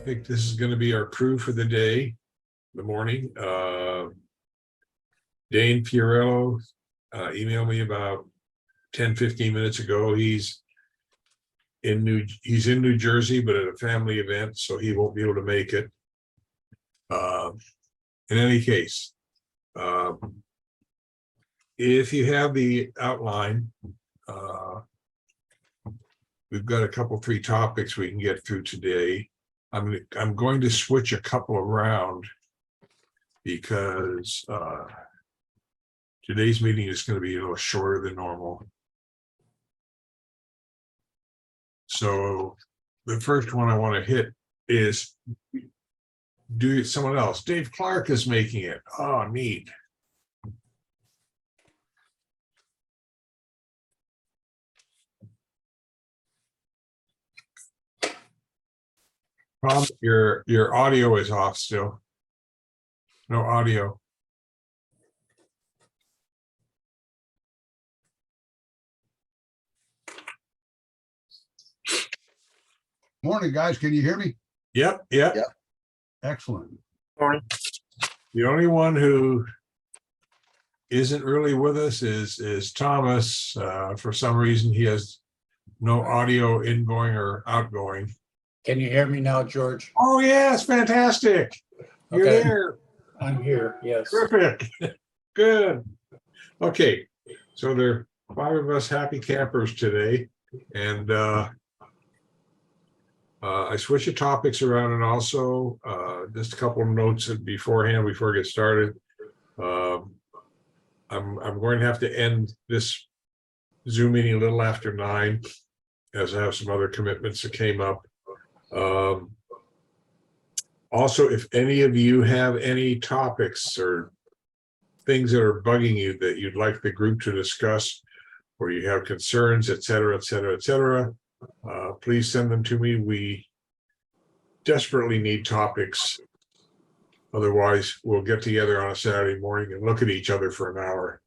think this is going to be our crew for the day, the morning. Dane Fiorello emailed me about 10-15 minutes ago. He's in New Jersey, but at a family event, so he won't be able to make it. In any case, if you have the outline, we've got a couple, 3 topics we can get through today. I'm going to switch a couple around because today's meeting is going to be a little shorter than normal. So the first one I want to hit is do someone else. Dave Clark is making it. Oh, neat. Your audio is off still. No audio. Morning, guys. Can you hear me? Yep. Excellent. Morning. The only one who isn't really with us is Thomas. For some reason, he has no audio ingoing or outgoing. Can you hear me now, George? Oh, yes, fantastic. You're Okay. there. I'm here, yes. Terrific. Good. Okay, so there are 5 of us happy campers today, and I switched the topics around, and also just a couple of notes beforehand before I get started. I'm going to have to end this Zoom meeting a little after 9, as I have some other commitments that came up. Also, if any of you have any topics or things that are bugging you that you'd like the group to discuss, or you have concerns, et cetera, please send them to me. We desperately need topics. Otherwise, we'll get together on a Saturday morning and look at each other for an hour.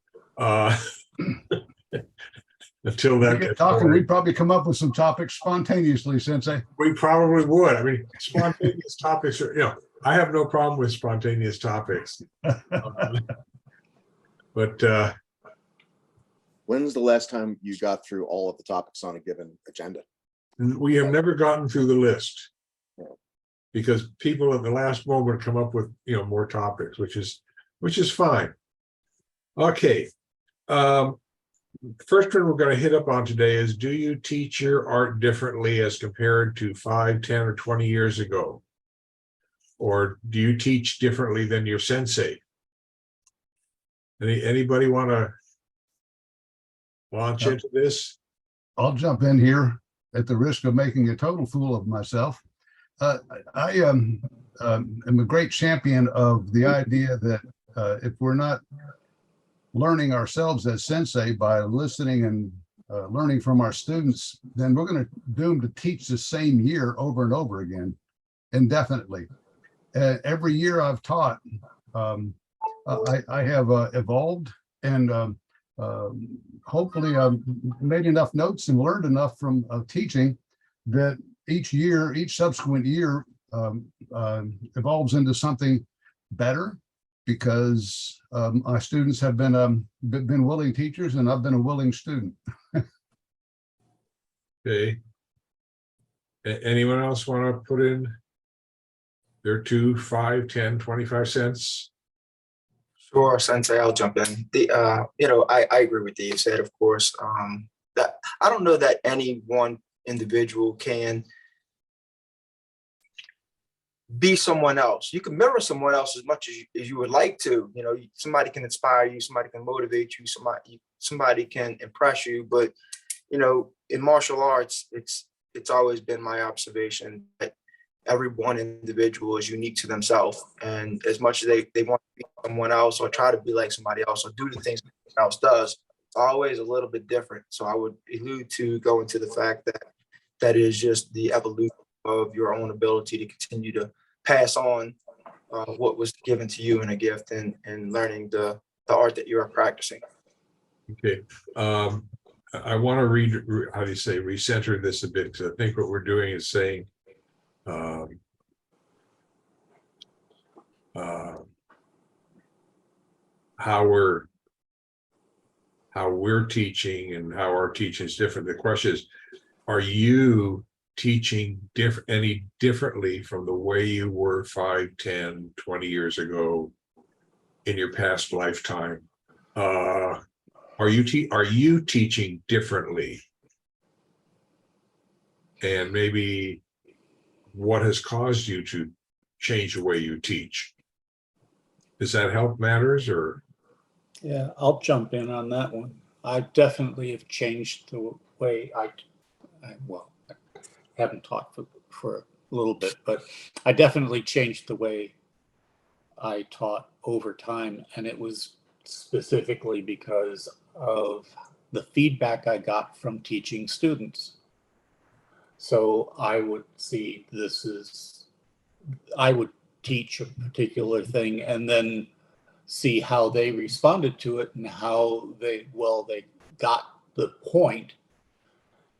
Until We that get gets talking, started. we'd probably come up with some topics spontaneously, Sensei. We probably would. I mean, spontaneous topics are, I have no problem with spontaneous topics. But When's the last time you got through all of the topics on a given agenda? we have never gotten through the list Yeah. because people at the last moment come up with, more topics, which is fine. Okay. First one we're going to hit up on today is, do you teach your art differently as compared to 5, 10, or 20 years ago? Or do you teach differently than your sensei? Anybody want to launch into this? I'll jump in here at the risk of making a total fool of myself. I am a great champion of the idea that if we're not learning ourselves as sensei by listening and learning from our students, then we're going to doom to teach the same year over and over again, indefinitely. Every year I've taught, I have evolved and hopefully made enough notes and learned enough from teaching that each subsequent year evolves into something better, because my students have been willing teachers and I've been a willing student. Okay. Anyone else want to put in their 2, 5, 10, 25 cents? Sure, Sensei, I'll jump in. I agree with you said, of course, that I don't know that any one individual can be someone else. You can mirror someone else as much as you would like to. Somebody can inspire you, somebody can motivate you, somebody can impress you. But in martial arts, it's always been my observation that every one individual is unique to themselves, and as much as they want to be someone else or try to be like somebody else or do the things someone else does, it's always a little bit different. So I would allude to go into the fact that is just the evolution of your own ability to continue to pass on what was given to you in a gift, and learning the art that you are practicing. Okay. I want to recenter this a bit, because I think what we're doing is saying how we're teaching and how our teaching is different. The question is, are you teaching any differently from the way you were 5, 10, 20 years ago in your past lifetime? Are you teaching differently? And maybe what has caused you to change the way you teach? Does that help matters, or? Yeah, I'll jump in on that one. I definitely have changed the way I haven't taught for a little bit, but I definitely changed the way I taught over time. And it was specifically because of the feedback I got from teaching students. So I would see I would teach a particular thing and then see how they responded to it and how they got the point,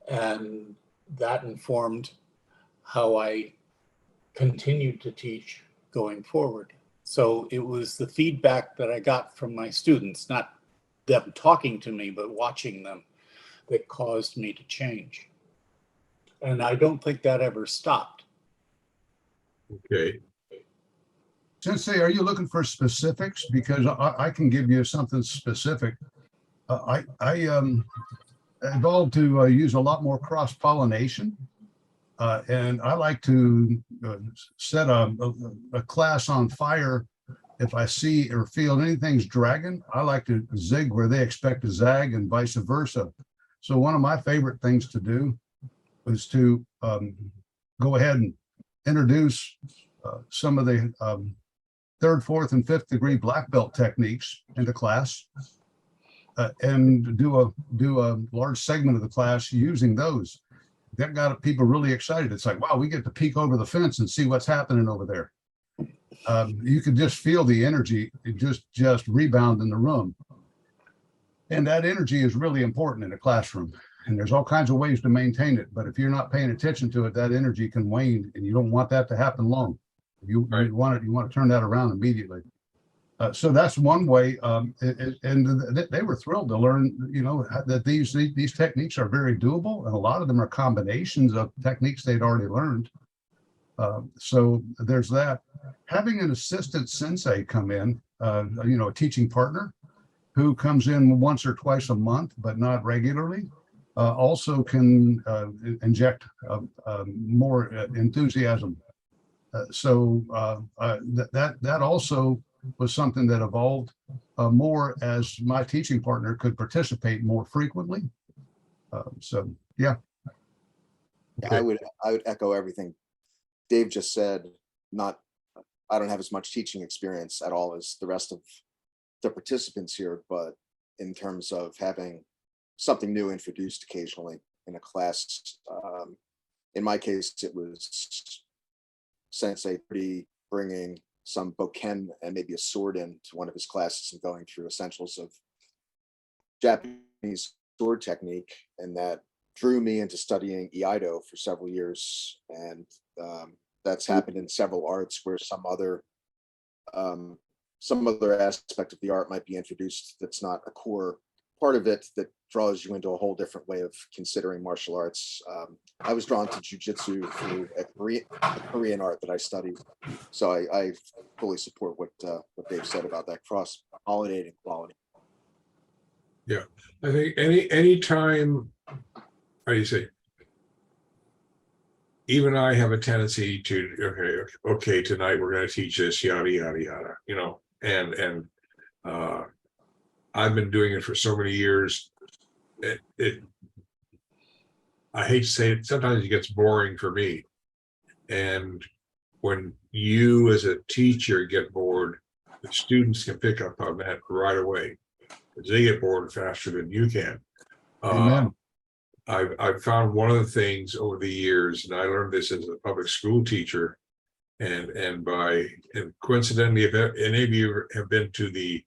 and that informed how I continued to teach going forward. So it was the feedback that I got from my students, not them talking to me, but watching them, that caused me to change. And I don't think that ever stopped. Okay. Sensei, are you looking for specifics? Because I can give you something specific. I evolved to use a lot more cross-pollination. And I like to set a class on fire. If I see or feel anything's dragging, I like to zig where they expect to zag and vice versa. So one of my favorite things to do is to go ahead and introduce some of the 3rd, 4th, and 5th degree black belt techniques into class, and do a large segment of the class using those. That got people really excited. It's like, wow, we get to peek over the fence and see what's happening over there. You could just feel the energy, it just rebound in the room. And that energy is really important in a classroom. And there's all kinds of ways to maintain it. But if you're not paying attention to it, that energy can wane, and you don't want that to happen long. You want to turn that around immediately. So that's one way. And they were thrilled to learn, that these techniques are very doable, and a lot of them are combinations of techniques they'd already learned. So there's that. Having an assistant sensei come in, a teaching partner who comes in once or twice a month, but not regularly, also can inject more enthusiasm. So that also was something that evolved more as my teaching partner could participate more frequently. So yeah. Okay. I would echo everything Dave just said. I don't have as much teaching experience at all as the rest of the participants here, but in terms of having something new introduced occasionally in a class, in my case, it was Sensei bringing some bokken and maybe a sword into one of his classes and going through essentials of Japanese sword technique, and that drew me into studying Iaido for several years. And that's happened in several arts where some other aspect of the art might be introduced that's not a core part of it, that draws you into a whole different way of considering martial arts. I was drawn to jiu-jitsu through a Korean art that I studied. So I fully support what Dave said about that cross-pollinating quality. Yeah, I think any time, how do you say, even I have a tendency to, okay, tonight we're going to teach this, yada, yada, yada, and I've been doing it for so many years. I hate to say it, sometimes it gets boring for me. And when you as a teacher get bored, the students can pick up on that right away, because they get bored faster than you can. Amen. I've found one of the things over the years, and I learned this as a public school teacher, and coincidentally, if any of you have been to the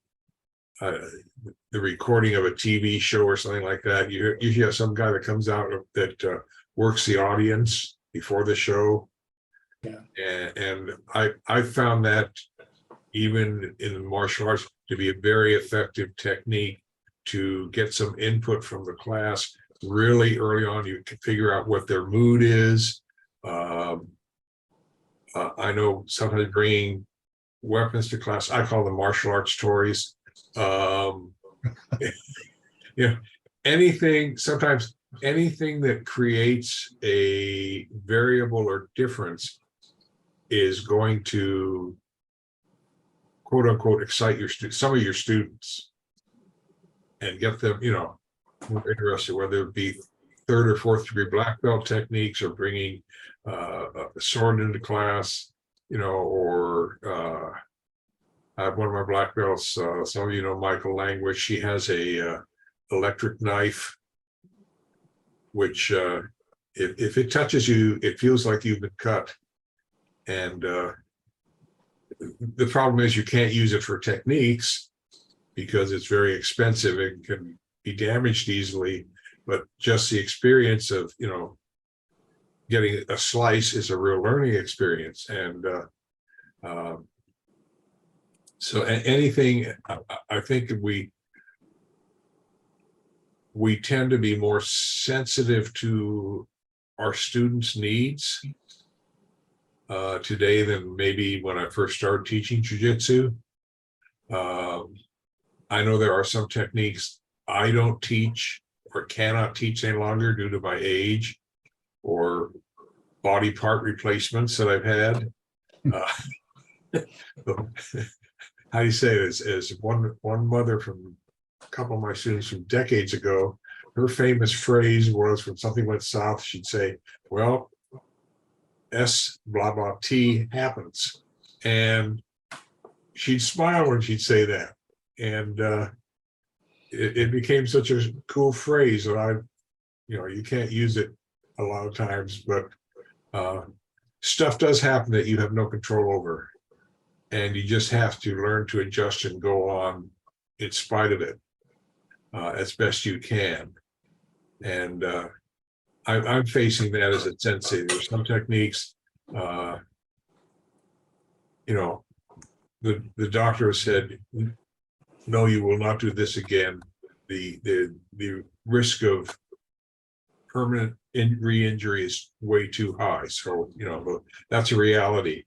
recording of a TV show or something like that, you usually have some guy that comes out that works the audience before the show. Yeah. And I found that even in martial arts, to be a very effective technique to get some input from the class really early on. You can figure out what their mood is. I know sometimes bringing weapons to class, I call them martial arts toys. Anything, sometimes anything that creates a variable or difference is going to quote unquote excite some of your students and get them, more interested, whether it be third or fourth degree black belt techniques or bringing a sword into class, or I have one of my black belts, some of you know Michael Langwich, she has a electric knife, which if it touches you, it feels like you've been cut. And the problem is you can't use it for techniques because it's very expensive. It can be damaged easily, but just the experience of, getting a slice is a real learning experience. And so anything, I think we tend to be more sensitive to our students' needs today than maybe when I first started teaching jiu-jitsu. I know there are some techniques I don't teach or cannot teach any longer due to my age or body part replacements that I've had. How do you say it? As one mother from a couple of my students from decades ago, her famous phrase was when something went south, she'd say, well, S blah blah T happens. And she'd smile when she'd say that. And it became such a cool phrase that you can't use it a lot of times, but stuff does happen that you have no control over. And you just have to learn to adjust and go on in spite of it as best you can. And I'm facing that as a sensei. There's some techniques, the doctor said, no, you will not do this again. The risk of permanent re-injury is way too high. So, that's a reality.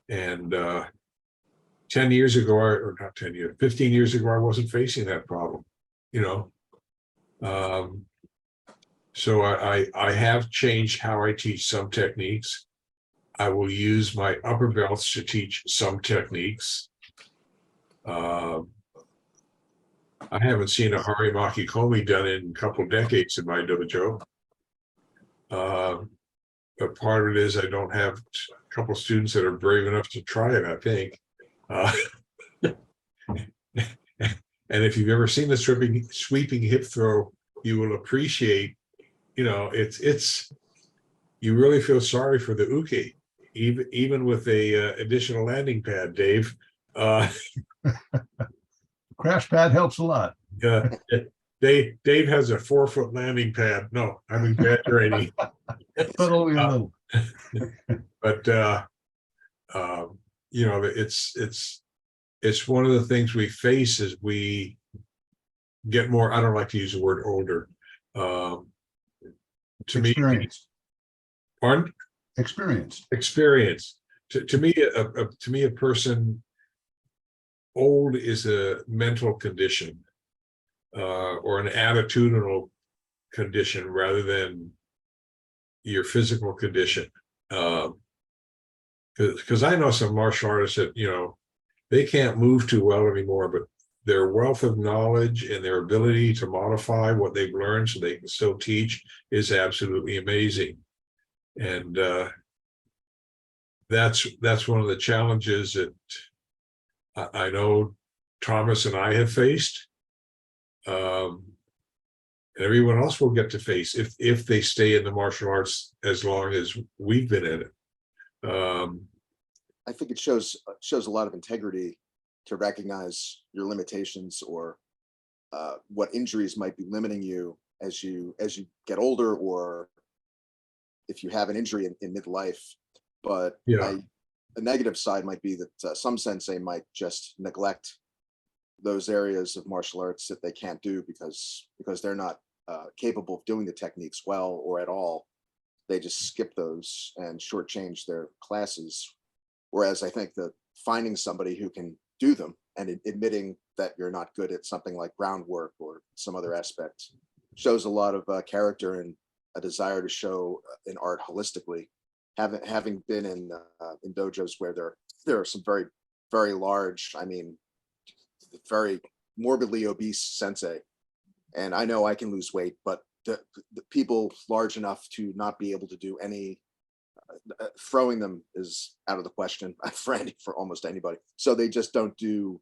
And 10 years ago, or not 10 years, 15 years ago, I wasn't facing that problem, So I have changed how I teach some techniques. I will use my upper belts to teach some techniques. I haven't seen a harimaki komi done in a couple of decades in my dojo. But part of it is I don't have a couple of students that are brave enough to try it, I think. And if you've ever seen the sweeping hip throw, you will appreciate, it's you really feel sorry for the uke, even with a additional landing pad, Dave. Crash pad helps a lot. Dave has a 4-foot landing pad. No, I'm exaggerating. But only a little. But it's one of the things we face as we get more, I don't like to use the word older. To me, pardon? Experience. To me, a person old is a mental condition or an attitudinal condition rather than your physical condition. Because I know some martial artists that they can't move too well anymore, but their wealth of knowledge and their ability to modify what they've learned so they can still teach is absolutely amazing. And that's one of the challenges that I know Thomas and I have faced. Everyone else will get to face if they stay in the martial arts as long as we've been in it. I think it shows a lot of integrity to recognize your limitations or what injuries might be limiting you as you get older, or if you have an injury in midlife. But yeah. a negative side might be that some sensei might just neglect those areas of martial arts that they can't do because they're not capable of doing the techniques well or at all. They just skip those and shortchange their classes. Whereas I think that finding somebody who can do them and admitting that you're not good at something like groundwork or some other aspect shows a lot of character and a desire to show an art holistically. Having been in dojos where there are some very, very large, I mean, very morbidly obese sensei, and I know I can lose weight, but the people large enough to not be able to do any throwing them is out of the question for almost anybody. So they just don't do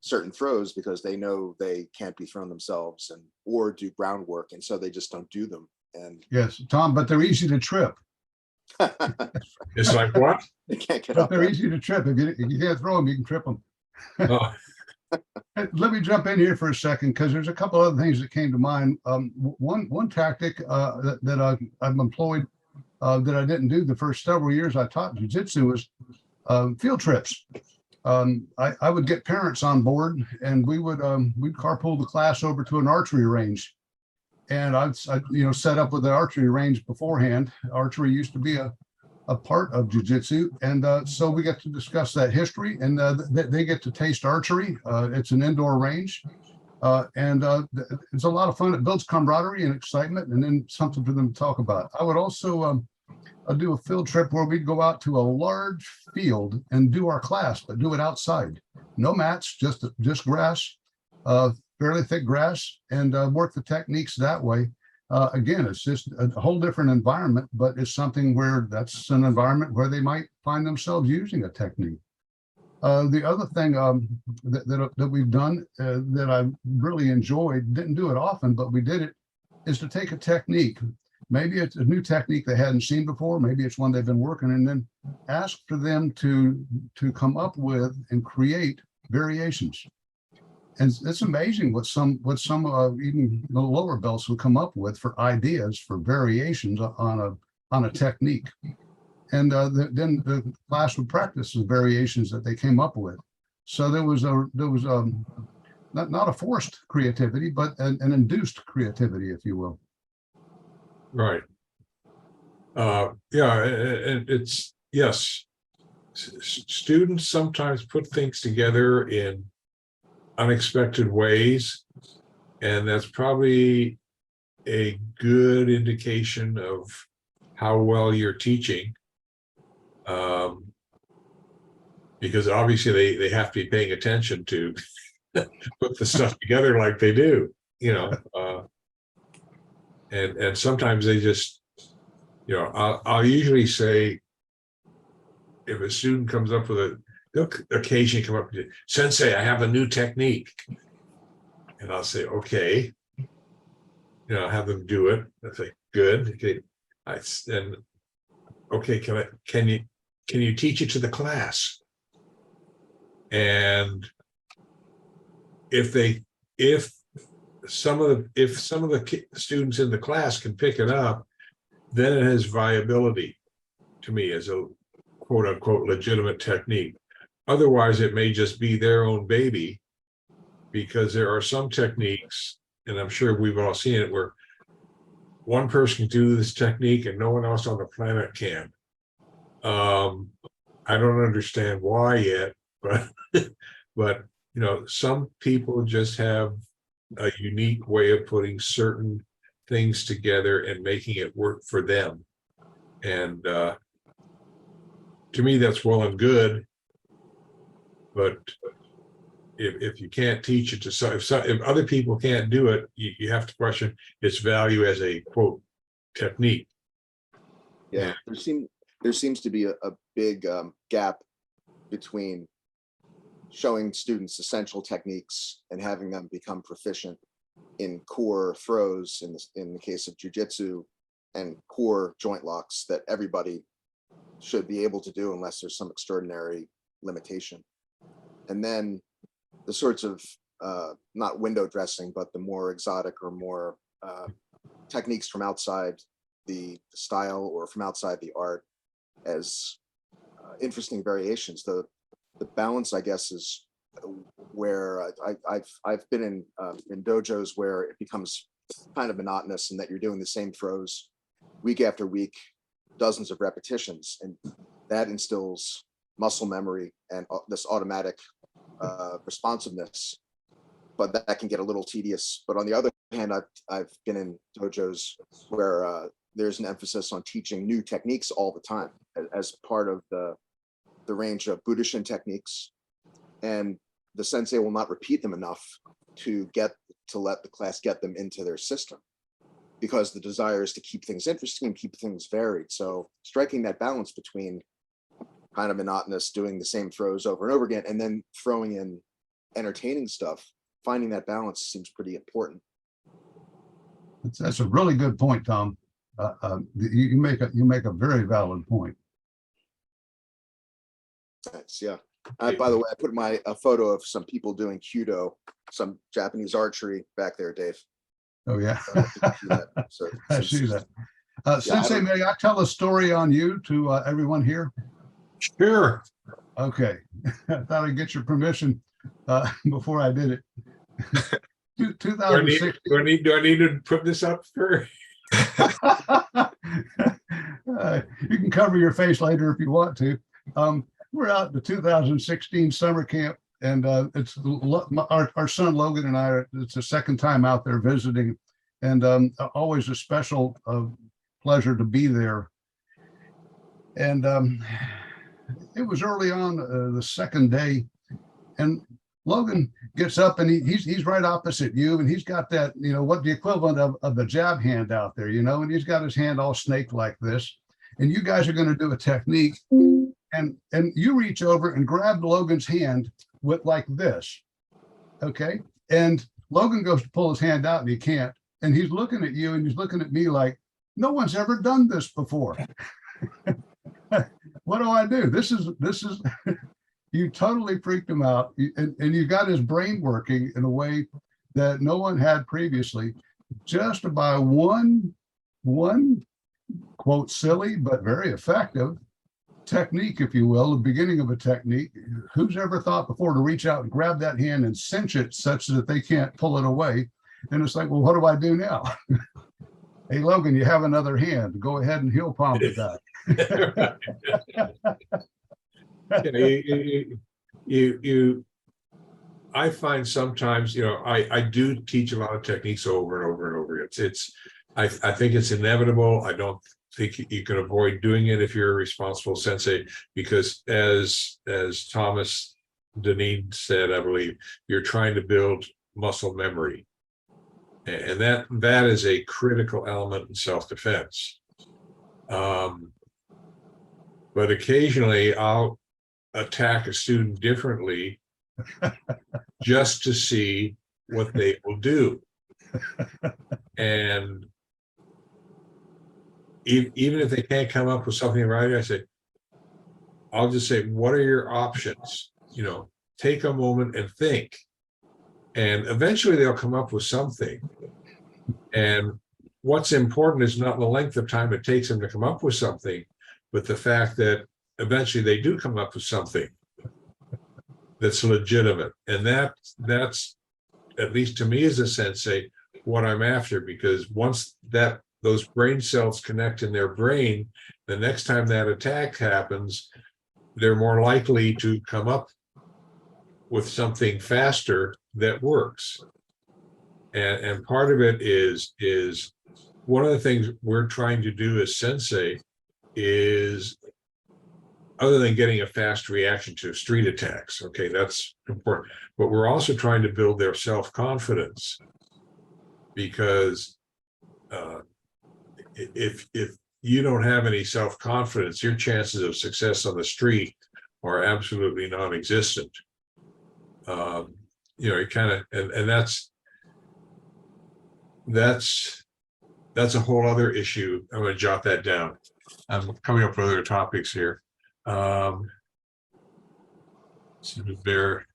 certain throws because they know they can't be thrown themselves or do groundwork, and so they just don't do them. And Yes, Tom, but they're easy to trip. It's like what? they can't get But up they're there. easy to trip. If you can't throw them, you can trip them. Oh, Let me jump in here for a second because there's a couple other things that came to mind. One tactic that I've employed that I didn't do the first several years I taught jiu-jitsu was field trips. I would get parents on board, and we'd carpool the class over to an archery range, and I'd set up with the archery range beforehand. Archery used to be a part of jiu-jitsu, and so we get to discuss that history, and they get to taste archery. It's an indoor range, and it's a lot of fun. It builds camaraderie and excitement, and then something for them to talk about. I would also do a field trip where we'd go out to a large field and do our class, but do it outside. No mats, just grass, fairly thick grass, and work the techniques that way. Again, it's just a whole different environment, but it's something where that's an environment where they might find themselves using a technique. The other thing that we've done that I really enjoyed, didn't do it often, but we did it, is to take a technique. Maybe it's a new technique they hadn't seen before. Maybe it's one they've been working, and then ask for them to come up with and create variations. And it's amazing what some even the lower belts will come up with for ideas for variations on a technique. And then the class would practice the variations that they came up with. So there was not a forced creativity, but an induced creativity, if you will. right. Yeah, and it's, yes. Students sometimes put things together in unexpected ways, and that's probably a good indication of how well you're teaching, because obviously they have to be paying attention to put the stuff together like they do, and sometimes they just, I'll usually say, if a student comes up with they'll occasionally come up to, Sensei, I have a new technique. And I'll say, okay. Have them do it. I say, good. Okay. Okay, can you teach it to the class? And if some of the students in the class can pick it up, then it has viability to me as a quote unquote legitimate technique. Otherwise, it may just be their own baby, because there are some techniques, and I'm sure we've all seen it, where one person can do this technique and no one else on the planet can. I don't understand why yet, but some people just have a unique way of putting certain things together and making it work for them. And to me, that's well and good. But if you can't teach it to some, if other people can't do it, you have to question its value as a quote technique. Yeah, there seems to be a big gap between showing students essential techniques and having them become proficient in core throws in the case of jiu-jitsu, and core joint locks that everybody should be able to do unless there's some extraordinary limitation. And then the sorts of not window dressing, but the more exotic or more techniques from outside the style or from outside the art, as interesting variations. The balance, I guess, is where I've been in dojos where it becomes kind of monotonous, and that you're doing the same throws week after week, dozens of repetitions, and that instills muscle memory and this automatic responsiveness. But that can get a little tedious. But on the other hand, I've been in dojos where there's an emphasis on teaching new techniques all the time as part of the range of Budoshn techniques, and the sensei will not repeat them enough to let the class get them into their system, because the desire is to keep things interesting and keep things varied. So striking that balance between kind of monotonous, doing the same throws over and over again, and then throwing in entertaining stuff, finding that balance seems pretty important. That's a really good point, Tom. You make a very valid point. Thanks. Yeah. By the way, I put a photo of some people doing Kyudo, some Japanese archery back there, Dave. Oh yeah, So, I see that. Sensei, may I tell a story on you to everyone here? Sure. Okay, I thought I'd get your permission before I did it. 2016. Do I need to put this up for? You can cover your face later if you want to. We're out at the 2016 summer camp, and it's our son Logan and I. It's the second time out there visiting, and always a special pleasure to be there. And it was early on the second day, and Logan gets up and he's right opposite you, and he's got that, what the equivalent of the jab hand out there, and he's got his hand all snake like this, and you guys are going to do a technique, and you reach over and grab Logan's hand with like this, okay? And Logan goes to pull his hand out and he can't, and he's looking at you and he's looking at me like, no one's ever done this before. What do I do? This is you totally freaked him out, and you got his brain working in a way that no one had previously, just by one quote silly but very effective technique, if you will, the beginning of a technique. Who's ever thought before to reach out and grab that hand and cinch it such that they can't pull it away? And it's like, well, what do I do now? Hey, Logan, you have another hand. Go ahead and heel palm the guy. I find sometimes, I do teach a lot of techniques over and over and over. I think it's inevitable. I don't think you can avoid doing it if you're a responsible sensei, because as Thomas Deneen said, I believe, you're trying to build muscle memory. And that is a critical element in self-defense. But occasionally I'll attack a student differently just to see what they will do. And even if they can't come up with something right, I'll just say, what are your options? Take a moment and think. And eventually they'll come up with something. And what's important is not the length of time it takes them to come up with something, but the fact that eventually they do come up with something that's legitimate. And that's, at least to me as a sensei, what I'm after, because once those brain cells connect in their brain, the next time that attack happens, they're more likely to come up with something faster that works. And part of it is one of the things we're trying to do as sensei is, other than getting a fast reaction to street attacks, okay, that's important, but we're also trying to build their self-confidence, because if you don't have any self-confidence, your chances of success on the street are absolutely non-existent. You kind of, and that's a whole other issue. I'm going to jot that down. I'm coming up with other topics here. So they're,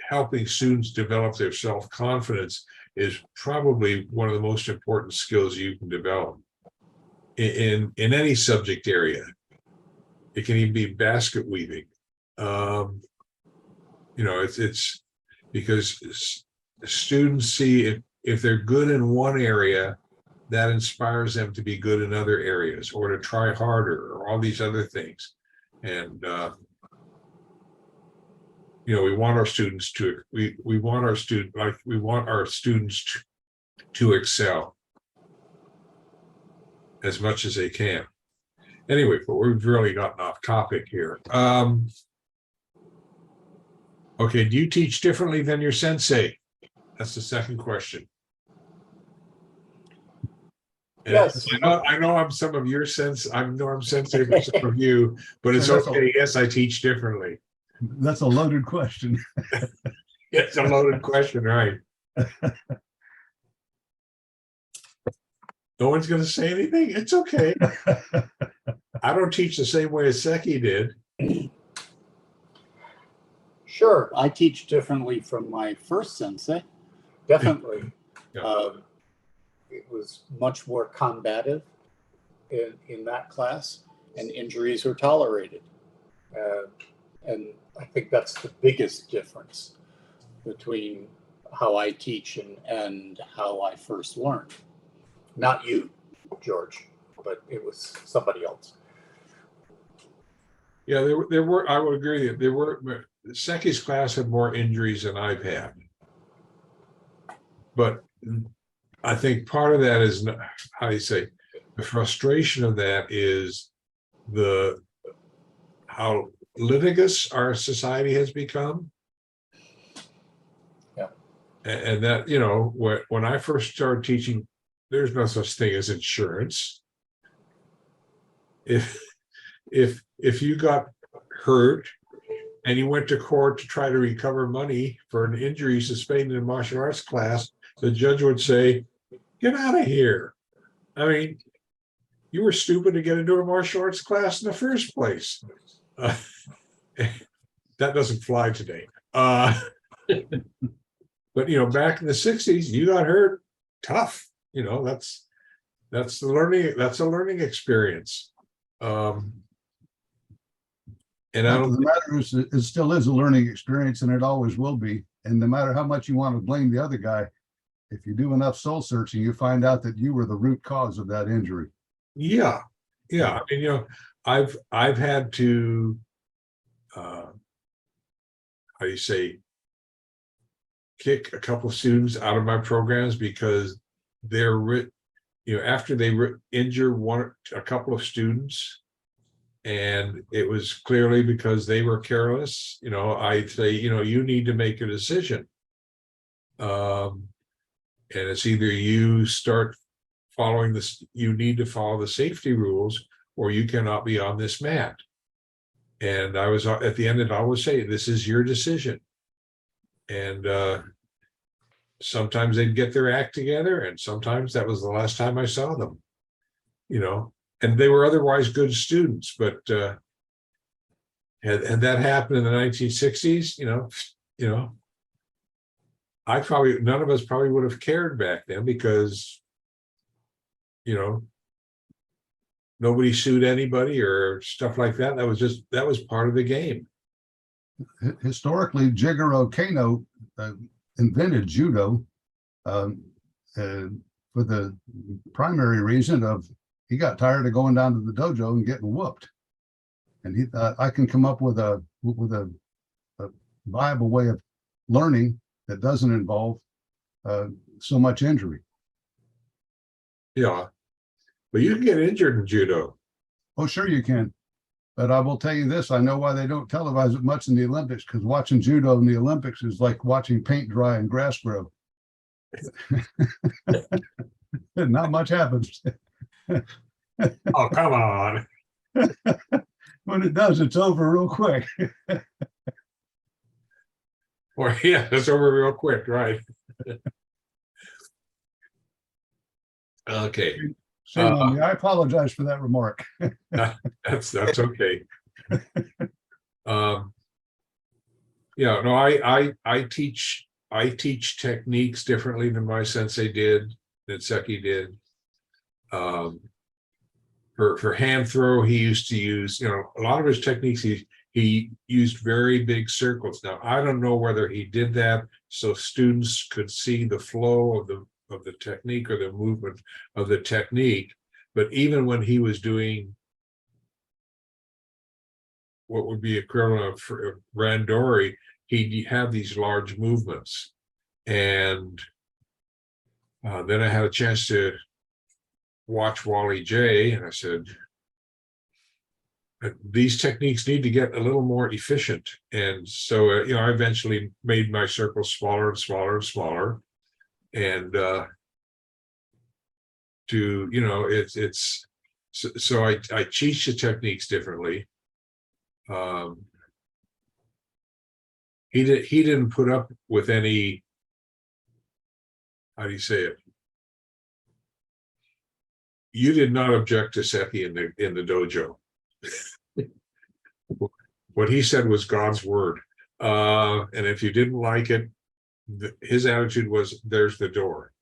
helping students develop their self-confidence is probably one of the most important skills you can develop. in any subject area. It can even be basket weaving. You know, it's because students see if they're good in one area, that inspires them to be good in other areas or to try harder or all these other things. And you know, we want our students to excel as much as they can. Anyway, but we've really gotten off topic here. Okay, do you teach differently than your sensei? That's the second question. And Yes. I know I'm some of your I know I'm sensei for some of you, but it's okay. Yes, I teach differently. That's a loaded question. It's a loaded question, right? No one's going to say anything. It's okay. I don't teach the same way as Seki did. Sure, I teach differently from my first sensei. Definitely. Yeah. It was much more combative in that class, and injuries are tolerated. And I think that's the biggest difference between how I teach and how I first learned. Not you, George, but it was somebody else. Yeah, there were. I would agree. There were. Seki's class had more injuries than I've had, but I think part of that is, how do you say, the frustration of that is how litigious our society has become. Yeah. And that, you know, when I first started teaching, there's no such thing as insurance. If you got hurt and you went to court to try to recover money for an injury sustained in a martial arts class, the judge would say, "Get out of here." I mean, you were stupid to get into a martial arts class in the first place. That doesn't fly today. But, you know, back in the 60s, you got hurt, tough. You know, that's a learning experience. And I don't. The matter is, it still is a learning experience, and it always will be. And no matter how much you want to blame the other guy, if you do enough soul searching, you find out that you were the root cause of that injury. Yeah. I mean, you know, I've had to, how do you say, kick a couple of students out of my programs because they're, you know, after they injure a couple of students, and it was clearly because they were careless. You know, I'd say, you know, you need to make a decision. And it's either you start following this, you need to follow the safety rules, or you cannot be on this mat. And I was at the end, and I always say, this is your decision. And sometimes they'd get their act together, and sometimes that was the last time I saw them, you know, and they were otherwise good students. But had that happened in the 1960s, you know, none of us probably would have cared back then, because, you know, nobody sued anybody or stuff like that. That was part of the game. Historically, Jigoro Kano invented judo for the primary reason of he got tired of going down to the dojo and getting whooped, and I can come up with a viable way of learning that doesn't involve so much injury. Yeah, but you can get injured in judo. Oh, sure you can. But I will tell you this, I know why they don't televise it much in the Olympics, because watching judo in the Olympics is like watching paint dry and grass grow. Not much happens. Oh, come on. When it does, it's over real quick. Or yeah, it's over real quick, right? Okay. Shame on me. I apologize for that remark. That's okay. Yeah, no, I teach techniques differently than my sensei did, that Seki did. for hand throw, he used to use, you know, a lot of his techniques, he used very big circles. Now, I don't know whether he did that so students could see the flow of the technique or the movement of the technique, but even when he was doing what would be equivalent of randori, he'd have these large movements. And then I had a chance to watch Wally J, and I said, these techniques need to get a little more efficient. And so, you know, I eventually made my circles smaller and smaller and smaller. And to, you know, so I teach the techniques differently. He didn't put up with any, how do you say it? You did not object to Seki in the dojo. What he said was God's word. And if you didn't like it, his attitude was, there's the door.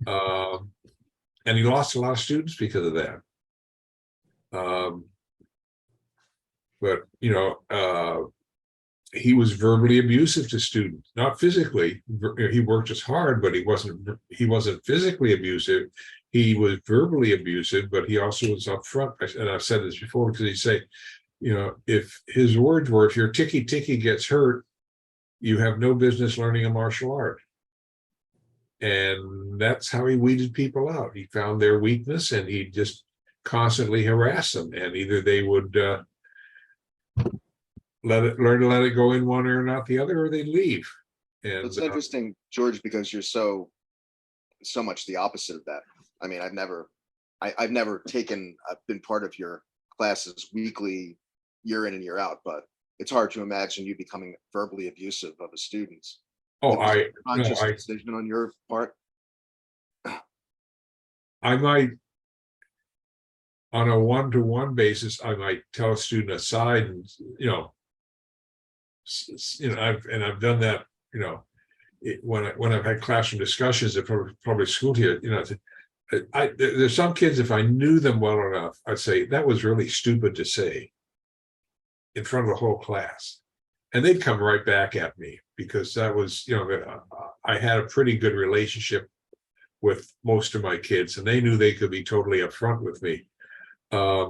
And he lost a lot of students because of that. But, you know, he was verbally abusive to students, not physically. He worked as hard, but he wasn't physically abusive. He was verbally abusive, but he also was upfront. And I've said this before, because he'd say, you know, if his words were, if your ticky gets hurt, you have no business learning a martial art. And that's how he weeded people out. He found their weakness and he just constantly harassed them. And either they would learn to let it go in one ear and not the other, or they'd leave. And It's interesting, George, because you're so much the opposite of that. I mean, I've never been part of your classes weekly, year in and year out, but it's hard to imagine you becoming verbally abusive of a student. oh, Was it I a conscious decision on your part? I might, on a one-to-one basis, I might tell a student aside, and you know, I've done that. You know, when I've had classroom discussions at public school here, you know, there's some kids, if I knew them well enough, I'd say that was really stupid to say in front of the whole class, and they'd come right back at me, because that was, you know, I had a pretty good relationship with most of my kids, and they knew they could be totally upfront with me. I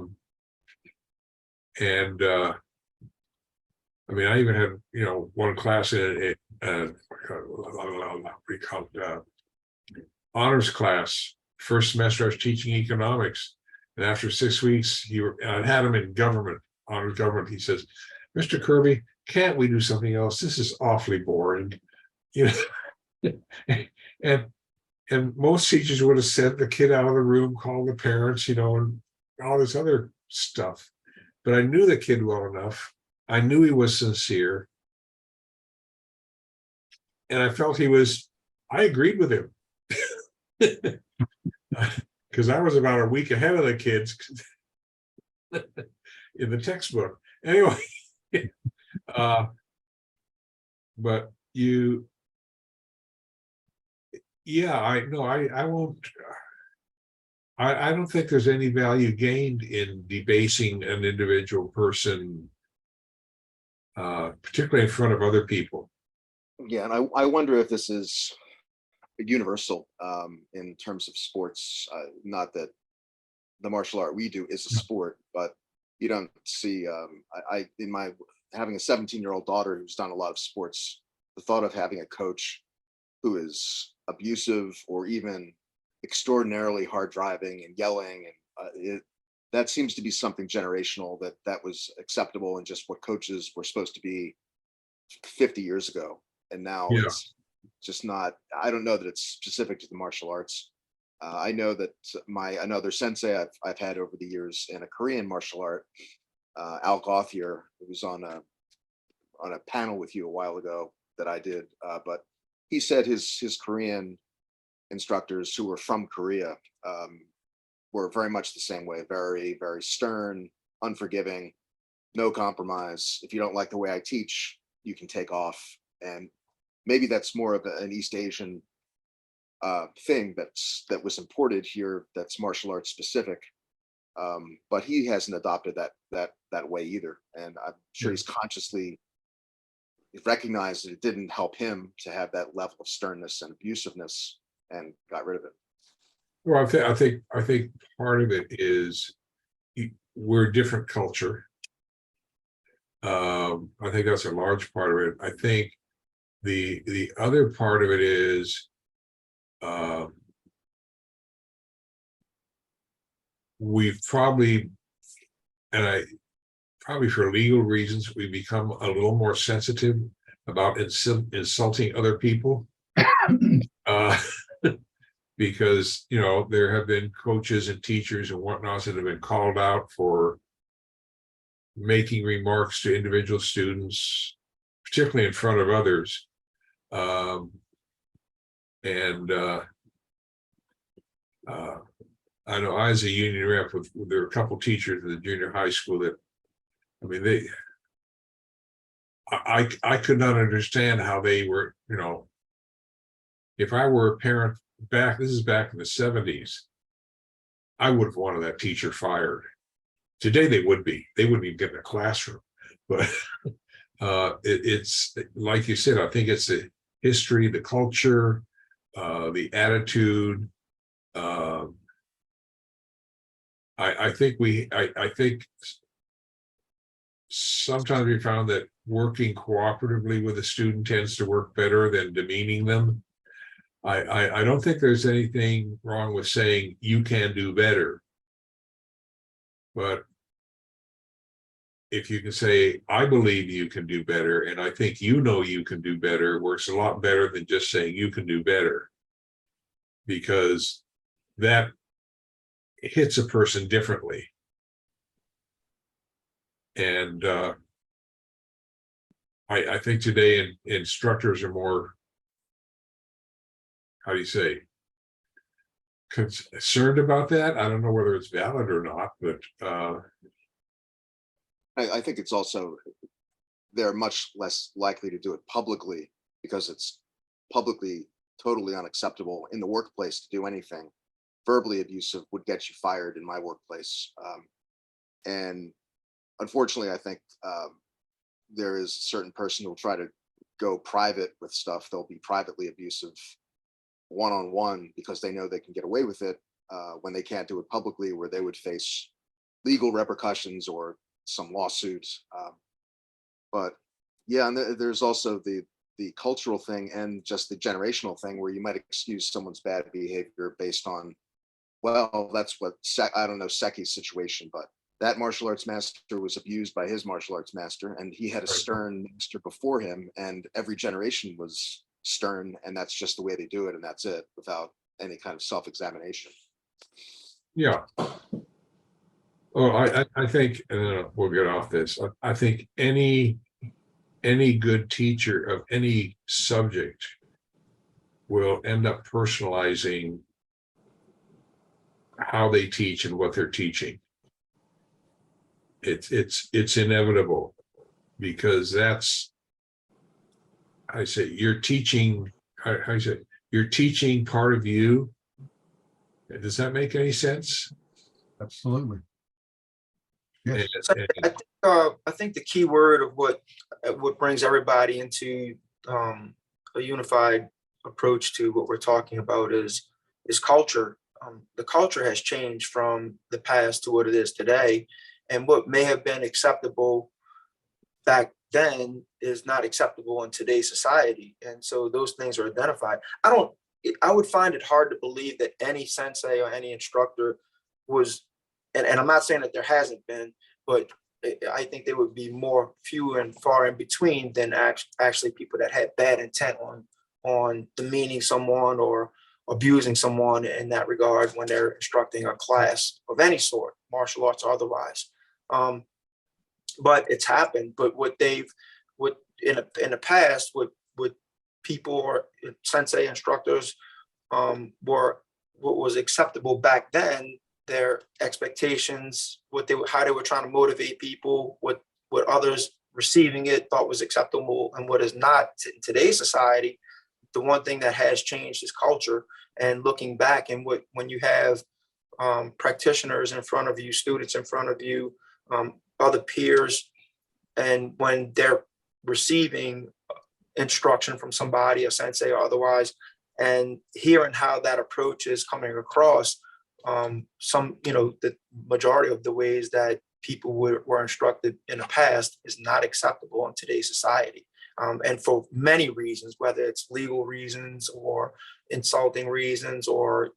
mean, I even had, you know, one class in honors class. First semester I was teaching economics, and after 6 weeks, I had him in honors government. He says, "Mr. Kirby, can't we do something else? This is awfully boring." You know, and most teachers would have sent the kid out of the room, called the parents, you know, and all this other stuff. But I knew the kid well enough. I knew he was sincere. And I felt I agreed with him. Because I was about a week ahead of the kids in the textbook. Anyway, but I won't. I don't think there's any value gained in debasing an individual person, particularly in front of other people. Yeah, and I wonder if this is universal in terms of sports. Not that the martial art we do is a sport, but you don't see. In my having a 17-year-old daughter who's done a lot of sports, the thought of having a coach who is abusive or even extraordinarily hard driving and yelling, and that seems to be something generational, that was acceptable and just what coaches were supposed to be 50 years ago. And now it's just not. I don't know that it's specific to the martial arts. I know that another sensei I've had over the years in a Korean martial art, Al Gothier, who was on a panel with you a while ago that I did, but he said his Korean instructors who were from Korea were very much the same way, very, very stern, unforgiving, no compromise. If you don't like the way I teach, you can take off. And maybe that's more of an East Asian thing that was imported here, that's martial arts specific. But he hasn't adopted that way either. And I'm sure he's consciously recognized that it didn't help him to have that level of sternness and abusiveness, and got rid of it. Well, I think part of it is we're a different culture. I think that's a large part of it. I think the other part of it is we've probably, and probably for legal reasons, we've become a little more sensitive about insulting other people. Because, you know, there have been coaches and teachers and whatnots that have been called out for making remarks to individual students, particularly in front of others. I know I was a union rep there were a couple teachers at the junior high school that, I mean, I could not understand how they were, you know, if I were a parent this is back in the 70s, I would have wanted that teacher fired. Today they wouldn't even get in a classroom. But it's like you said, I think it's the history, the culture, the attitude. I think sometimes we found that working cooperatively with a student tends to work better than demeaning them. I don't think there's anything wrong with saying you can do better. But if you can say, I believe you can do better, and I think you know you can do better, works a lot better than just saying you can do better. Because that hits a person differently. And I think today instructors are more, how do you say, concerned about that. I don't know whether it's valid or not, but I think it's also, they're much less likely to do it publicly, because it's publicly totally unacceptable in the workplace to do anything. Verbally abusive would get you fired in my workplace. And unfortunately, I think there is a certain person who will try to go private with stuff. They'll be privately abusive one-on-one because they know they can get away with it when they can't do it publicly, where they would face legal repercussions or some lawsuits. But yeah, and there's also the cultural thing and just the generational thing, where you might excuse someone's bad behavior based on, well, that's what, I don't know Seki's situation, but that martial arts master was abused by his martial arts master, and he had a stern master before him, and every generation was stern, and that's just the way they do it, and that's it, without any kind of self-examination. yeah. Oh, I think, we'll get off this. I think any good teacher of any subject will end up personalizing how they teach and what they're teaching. It's inevitable, because that's, I say, you're teaching, I say, you're teaching part of you. Does that make any sense? Absolutely. Yes. I think the key word of what brings everybody into a unified approach to what we're talking about is culture. The culture has changed from the past to what it is today, and what may have been acceptable back then is not acceptable in today's society. And so those things are identified. I would find it hard to believe that any sensei or any instructor was, and I'm not saying that there hasn't been, but I think there would be more few and far in between than actually people that had bad intent on demeaning someone or abusing someone in that regard when they're instructing a class of any sort, martial arts or otherwise. But it's happened. But in the past, what people or sensei instructors were, what was acceptable back then, their expectations, how they were trying to motivate people, what others receiving it thought was acceptable and what is not in today's society. The one thing that has changed is culture. And looking back, and when you have practitioners in front of you, students in front of you, other peers. And when they're receiving instruction from somebody, a sensei or otherwise, and hearing how that approach is coming across, the majority of the ways that people were instructed in the past is not acceptable in today's society. And for many reasons, whether it's legal reasons or insulting reasons or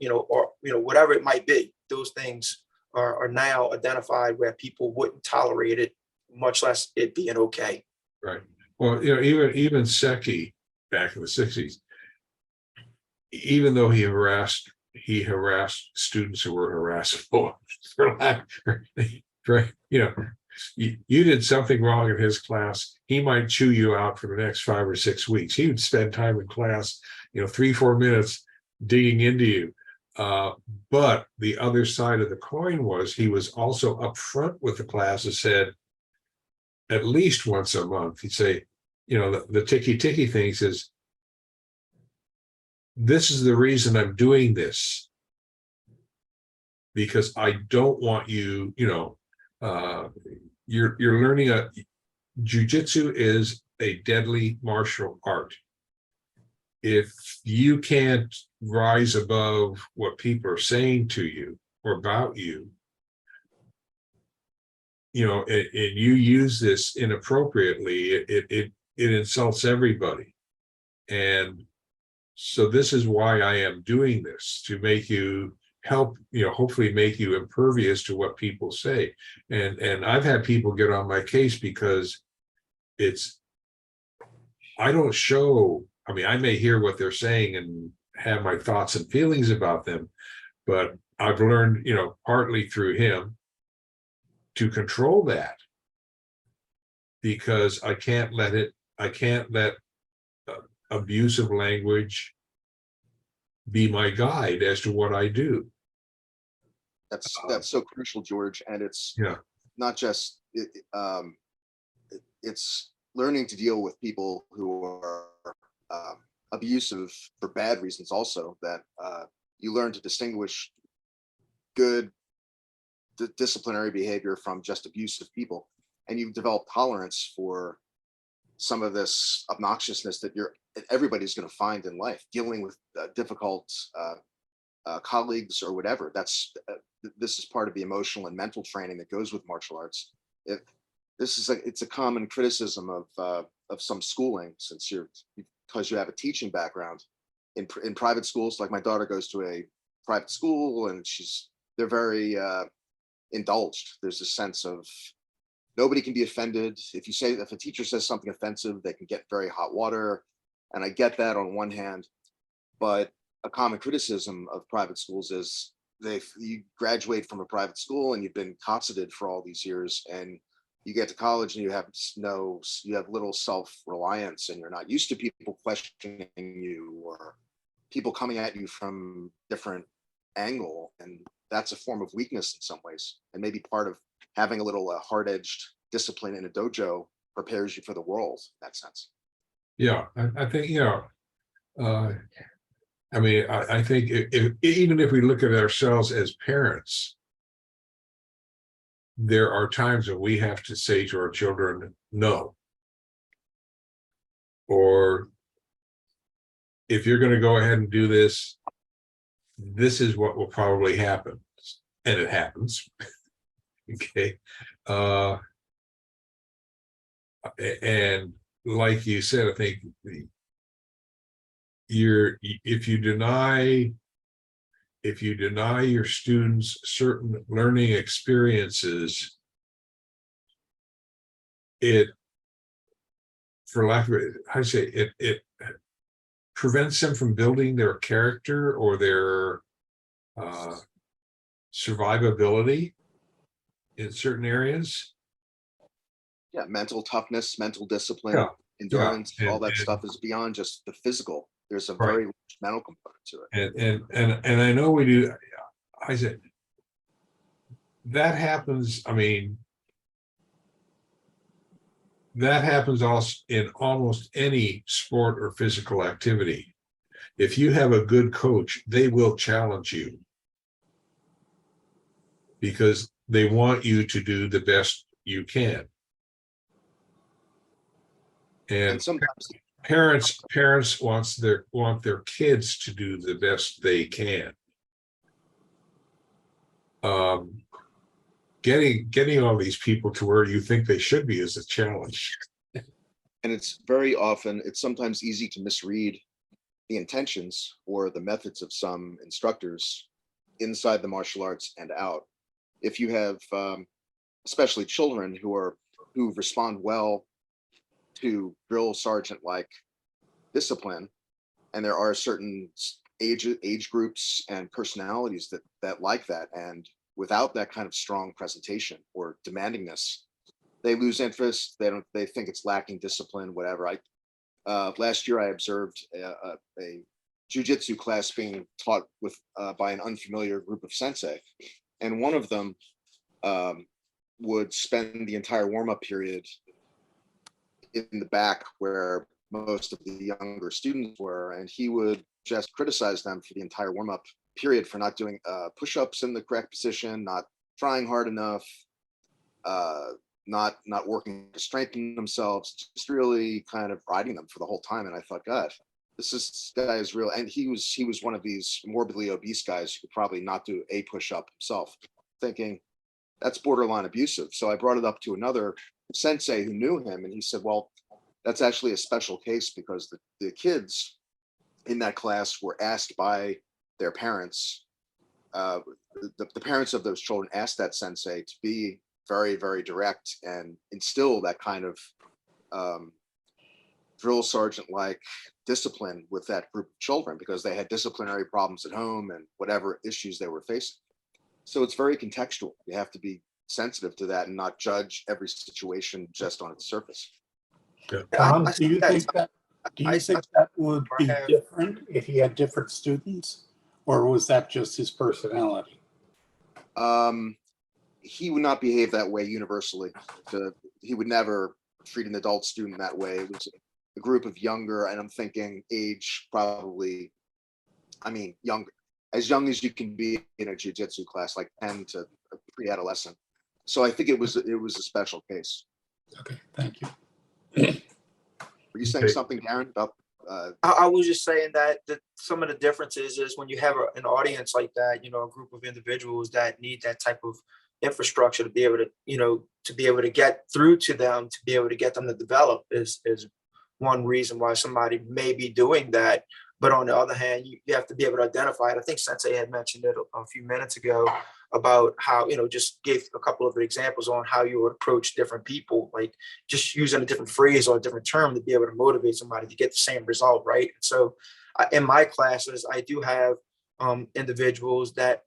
whatever it might be, those things are now identified where people wouldn't tolerate it, much less it being okay. Right. Well, even Seki back in the 60s, even though he harassed students who were harassable, you did something wrong in his class, he might chew you out for the next 5 or 6 weeks. He would spend time in class, 3-4 minutes digging into you. But the other side of the coin was he was also upfront with the class and said, at least once a month, he'd say, the ticky thing, he says, this is the reason I'm doing this, because I don't want you, you're learning jiu-jitsu is a deadly martial art. If you can't rise above what people are saying to you or about you, and you use this inappropriately, it insults everybody. And so this is why I am doing this, to make you hopefully make you impervious to what people say. And I've had people get on my case because I don't show, I may hear what they're saying and have my thoughts and feelings about them, but I've learned, partly through him, to control that, because I can't let abusive language be my guide as to what I do. That's so crucial, George. And it's not just it's learning to deal with people who are abusive for bad reasons also, that you learn to distinguish good disciplinary behavior from just abusive people, and you develop tolerance for some of this obnoxiousness that everybody's going to find in life, dealing with difficult colleagues or whatever. This is part of the emotional and mental training that goes with martial arts. It's a common criticism of some schooling, because you have a teaching background in private schools. Like my daughter goes to a private school, and they're very indulged. There's a sense of nobody can be offended. If a teacher says something offensive, they can get very hot water. And I get that on one hand, but a common criticism of private schools is you graduate from a private school and you've been cosseted for all these years, and you get to college and you have little self-reliance, and you're not used to people questioning you or people coming at you from different angle. And that's a form of weakness in some ways, and maybe part of having a little hard-edged discipline in a dojo prepares you for the world in that sense. Yeah, I think, I think even if we look at ourselves as parents, there are times when we have to say to our children, no. Or if you're going to go ahead and do this, this is what will probably happen. And it happens. Okay. And like you said, I think if you deny your students certain learning experiences, it prevents them from building their character or their survivability in certain areas. Yeah, mental toughness, mental discipline, endurance, all that stuff is beyond just the physical. There's a very large mental component to it. And I know we do. I said that happens. That happens also in almost any sport or physical activity. If you have a good coach, they will challenge you. because they want you to do the best you can. And And sometimes parents want their kids to do the best they can. Getting all these people to where you think they should be is a challenge. and it's sometimes easy to misread the intentions or the methods of some instructors inside the martial arts and out. If you have especially children who respond well to drill sergeant like discipline, and there are certain age groups and personalities that like that, and without that kind of strong presentation or demandingness, they lose interest. They think it's lacking discipline, whatever. Last year I observed a jiu-jitsu class being taught by an unfamiliar group of sensei, and one of them would spend the entire warm-up period in the back where most of the younger students were, and he would just criticize them for the entire warm-up period for not doing push-ups in the correct position, not trying hard enough, not working to strengthen themselves, just really kind of riding them for the whole time. And I thought, God, this guy is real. And he was one of these morbidly obese guys who could probably not do a push-up himself, thinking that's borderline abusive. So I brought it up to another sensei who knew him, and he said, well, that's actually a special case because the kids in that class were asked by their parents, the parents of those children asked that sensei to be very, very direct and instill that kind of drill sergeant-like discipline with that group of children, because they had disciplinary problems at home and whatever issues they were facing. So it's very contextual. You have to be sensitive to that and not judge every situation just on its surface. Tom, do you think that would be different if he had different students, or was that just his personality? He would not behave that way universally. He would never treat an adult student that way. It was a group of younger, and I'm thinking age probably, younger, as young as you can be in a jiu-jitsu class, like 10 to pre-adolescent. So I think it was a special case. Okay, thank you. Were you saying something, Darren, about? I was just saying that some of the differences is when you have an audience like that, a group of individuals that need that type of infrastructure to be able to get through to them, to be able to get them to develop is one reason why somebody may be doing that. But on the other hand, you have to be able to identify it. I think Sensei had mentioned it a few minutes ago about how, just gave a couple of examples on how you would approach different people, like just using a different phrase or a different term to be able to motivate somebody to get the same result, right? So in my classes, I do have individuals that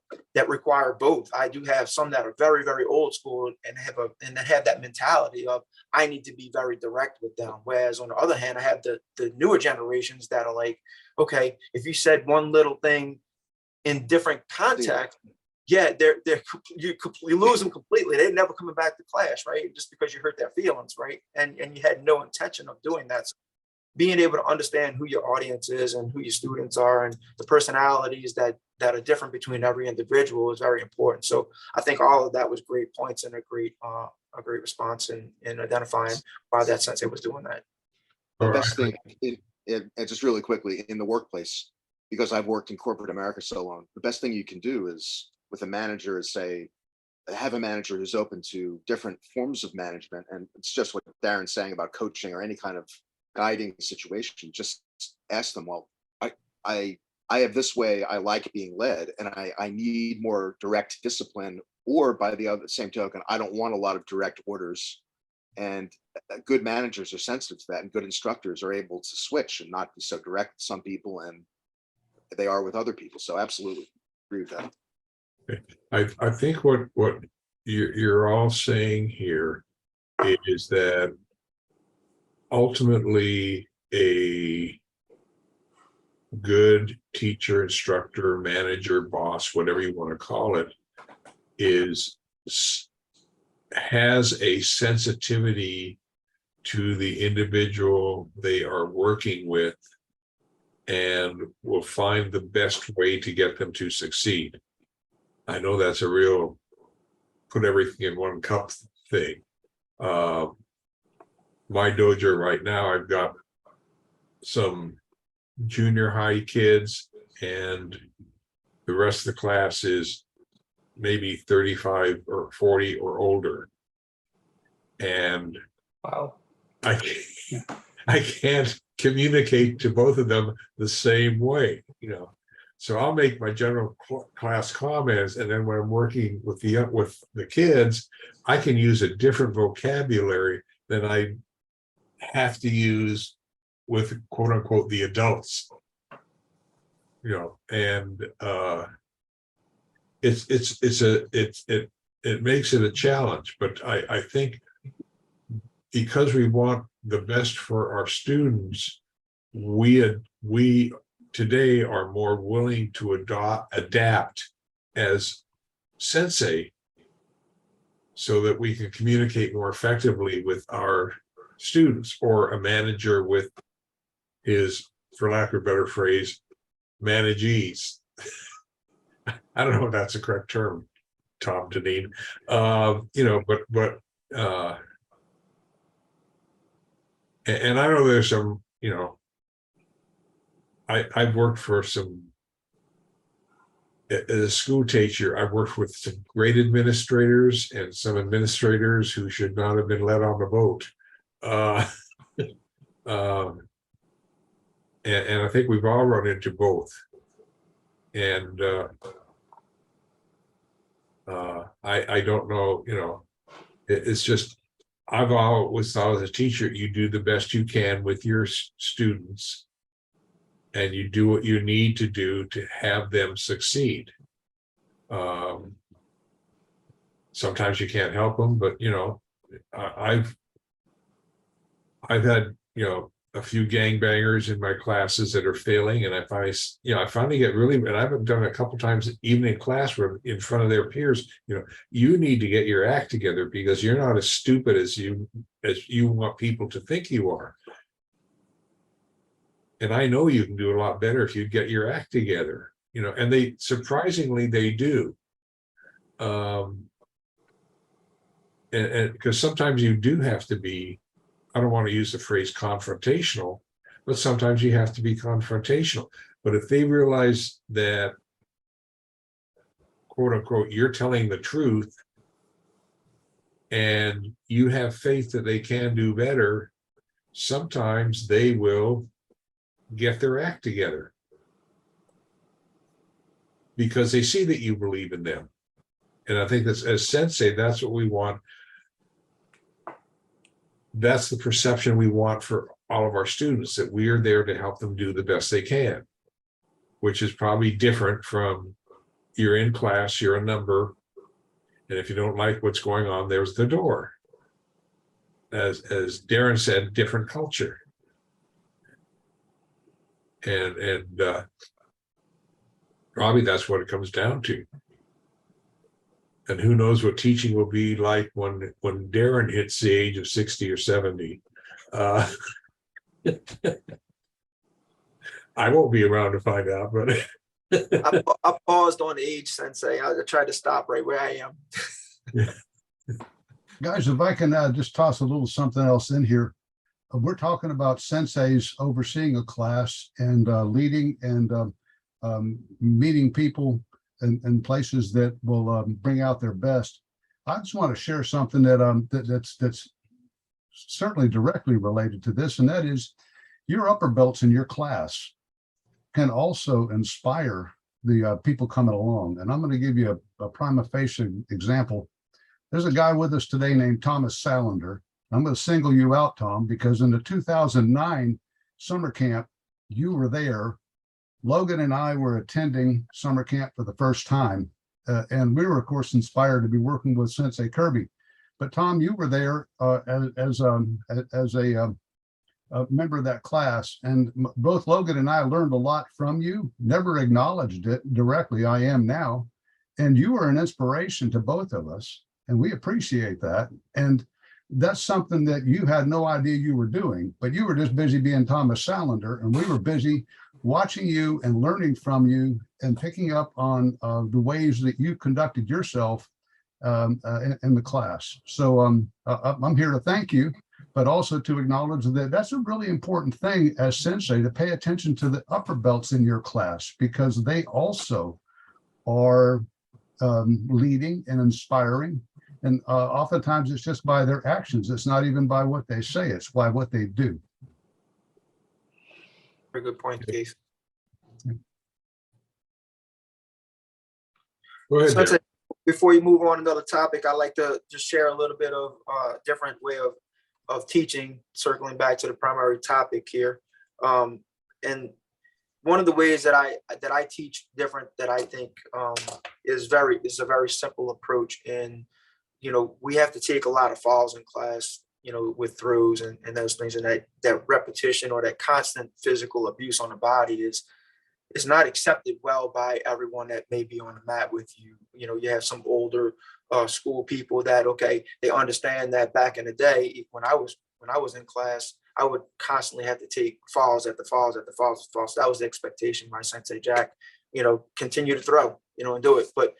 require both. I do have some that are very, very old school and have that mentality of I need to be very direct with them. Whereas on the other hand, I have the newer generations that are like, okay, if you said one little thing in different context, yeah, you lose them completely. They're never coming back to class, right? Just because you hurt their feelings, right? And you had no intention of doing that. So being able to understand who your audience is and who your students are and the personalities that are different between every individual is very important. So I think all of that was great points and a great response in identifying why that sensei was doing that. The best thing, and just really quickly, in the workplace, because I've worked in corporate America so long, the best thing you can do is with a manager is have a manager who's open to different forms of management. And it's just what Darren's saying about coaching or any kind of guiding situation. Just ask them, well, I have this way I like being led, and I need more direct discipline, or by the same token, I don't want a lot of direct orders. And good managers are sensitive to that, and good instructors are able to switch and not be so direct with some people and they are with other people. So absolutely agree with that. I think what you're all saying here is that ultimately a good teacher, instructor, manager, boss, whatever you want to call it, has a sensitivity to the individual they are working with and will find the best way to get them to succeed. I know that's a real put everything in one cup thing. My dojo right now, I've got some junior high kids, and the rest of the class is maybe 35 or 40 or older. And Wow. I can't communicate to both of them the same way, you know. So I'll make my general class comments, and then when I'm working with the kids, I can use a different vocabulary than I have to use with quote unquote the adults, you know. And it makes it a challenge, but I think because we want the best for our students, we today are more willing to adapt as sensei so that we can communicate more effectively with our students, or a manager with his, for lack of a better phrase, managees. I don't know if that's the correct term, Tom Deneen. You know, but and I know there's some, you know, I've worked for some, as a school teacher, I've worked with some great administrators and some administrators who should not have been let on the boat. And I think we've all run into both. And I don't know, you know, it's just, I've always thought as a teacher, you do the best you can with your students, and you do what you need to do to have them succeed. Sometimes you can't help them, but you know, I've had, you know, a few gangbangers in my classes that are failing, and I finally get really, and I've done it a couple times even in class where in front of their peers, you know, you need to get your act together because you're not as stupid as you want people to think you are. And I know you can do a lot better if you get your act together, you know, and they surprisingly they do. And because sometimes you do have to be, I don't want to use the phrase confrontational, but sometimes you have to be confrontational. But if they realize that, quote unquote, you're telling the truth and you have faith that they can do better, sometimes they will get their act together because they see that you believe in them. And I think that's, as sensei, that's what we want. That's the perception we want for all of our students, that we are there to help them do the best they can, which is probably different from you're in class, you're a number, and if you don't like what's going on, there's the door. As Darren said, different culture. And probably that's what it comes down to. And who knows what teaching will be like when Darren hits the age of 60 or 70. I won't be around to find out, but I paused on age, Sensei. I tried to stop right where I am. Guys, if I can just toss a little something else in here. We're talking about senseis overseeing a class and leading and meeting people in places that will bring out their best. I just want to share something that that's certainly directly related to this, and that is your upper belts in your class can also inspire the people coming along. And I'm going to give you a prima facie example. There's a guy with us today named Thomas Salander. I'm going to single you out, Tom, because in the 2009 summer camp, you were there. Logan and I were attending summer camp for the first time. And we were, of course, inspired to be working with Sensei Kirby. But Tom, you were there as a member of that class. And both Logan and I learned a lot from you, never acknowledged it directly. I am now. And you were an inspiration to both of us. And we appreciate that. And that's something that you had no idea you were doing, but you were just busy being Thomas Salander, and we were busy watching you and learning from you and picking up on the ways that you conducted yourself in the class. So I'm here to thank you, but also to acknowledge that that's a really important thing as sensei, to pay attention to the upper belts in your class, because they also are leading and inspiring. And oftentimes it's just by their actions. It's not even by what they say, it's by what they do. Very good point, Keith. Go ahead, Sensei, Derek. before you move on to another topic, I'd like to just share a little bit of different way of teaching, circling back to the primary topic here. And one of the ways that I teach different, that I think is a very simple approach. And we have to take a lot of falls in class, with throws and those things, and that repetition or that constant physical abuse on the body is not accepted well by everyone that may be on the mat with you. You have some older school people that, okay, they understand that back in the day, when I was in class, I would constantly have to take falls after falls after falls after falls. That was the expectation by Sensei Jack, continue to throw, and do it. But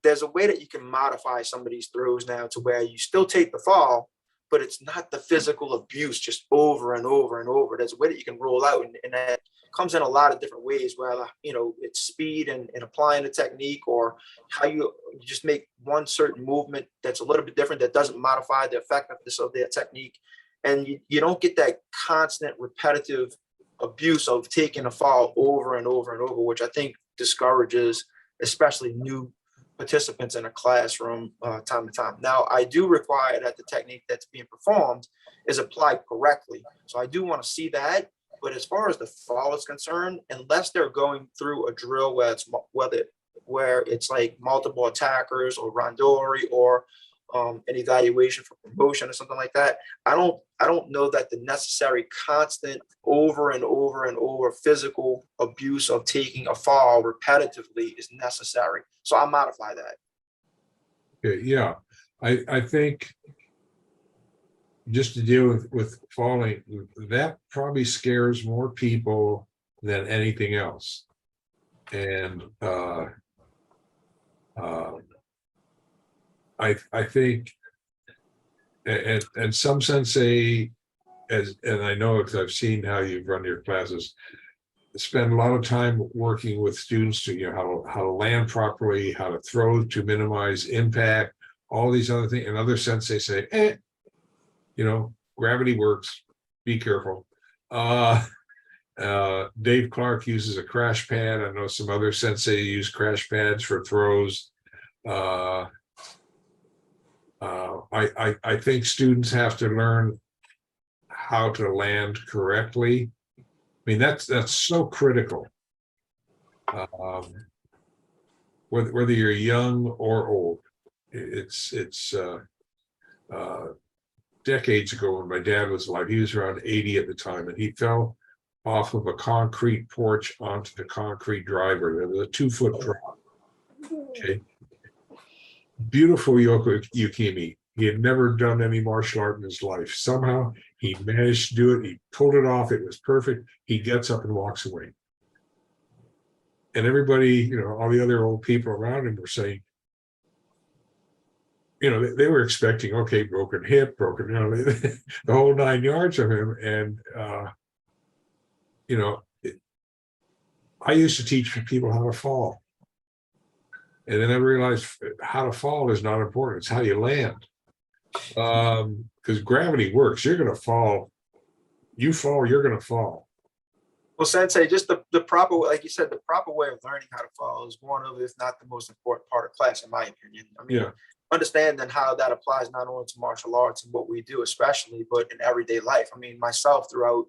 there's a way that you can modify some of these throws now to where you still take the fall, but it's not the physical abuse just over and over and over. There's a way that you can roll out, and that comes in a lot of different ways, whether it's speed and applying the technique, or how you just make one certain movement that's a little bit different, that doesn't modify the effectiveness of their technique. And you don't get that constant repetitive abuse of taking a fall over and over and over, which I think discourages especially new participants in a classroom time to time. Now, I do require that the technique that's being performed is applied correctly. So I do want to see that. But as far as the fall is concerned, unless they're going through a drill where it's like multiple attackers or randori or an evaluation for promotion or something like that, I don't know that the necessary constant over and over and over physical abuse of taking a fall repetitively is necessary. So I modify that. Okay, yeah, I think just to deal with falling, that probably scares more people than anything else. And I think, and some sensei, and I know because I've seen how you've run your classes, spend a lot of time working with students to how to land properly, how to throw to minimize impact, all these other things. And other sensei say, gravity works, be careful. Dave Clark uses a crash pad. I know some other sensei use crash pads for throws. I think students have to learn how to land correctly. I mean, that's so critical. Whether you're young or old, it's decades ago when my dad was alive. He was around 80 at the time, and he fell off of a concrete porch onto the concrete driver. There was a 2-foot drop. Okay. Beautiful Yukimi. He had never done any martial art in his life. Somehow he managed to do it. He pulled it off. It was perfect. He gets up and walks away. And everybody, all the other old people around him were saying, they were expecting, okay, broken hip, broken, the whole 9 yards of him. And, I used to teach people how to fall. And then I realized how to fall is not important. It's how you land. Because gravity works. You're going to fall. You fall, you're going to fall. Well, Sensei, just the proper, like you said, the proper way of learning how to fall is one of, if not the most important part of class, in my opinion. I mean, Yeah. Understanding how that applies not only to martial arts and what we do, especially, but in everyday life. I mean, myself throughout,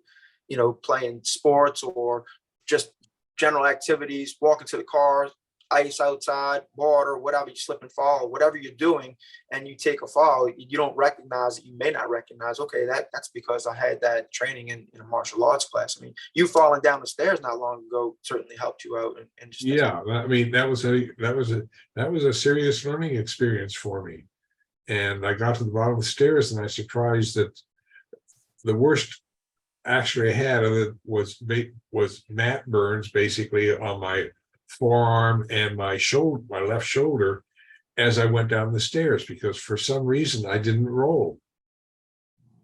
playing sports or just general activities, walking to the car, ice outside, water, whatever, you slip and fall, whatever you're doing, and you take a fall, you don't recognize it. You may not recognize, okay, that's because I had that training in a martial arts class. I mean, you falling down the stairs not long ago certainly helped you out. And just Yeah, I mean, that was a serious learning experience for me. And I got to the bottom of the stairs, and I was surprised that the worst actually I had of it was mat burns, basically on my forearm and my left shoulder. as I went down the stairs, because for some reason I didn't roll.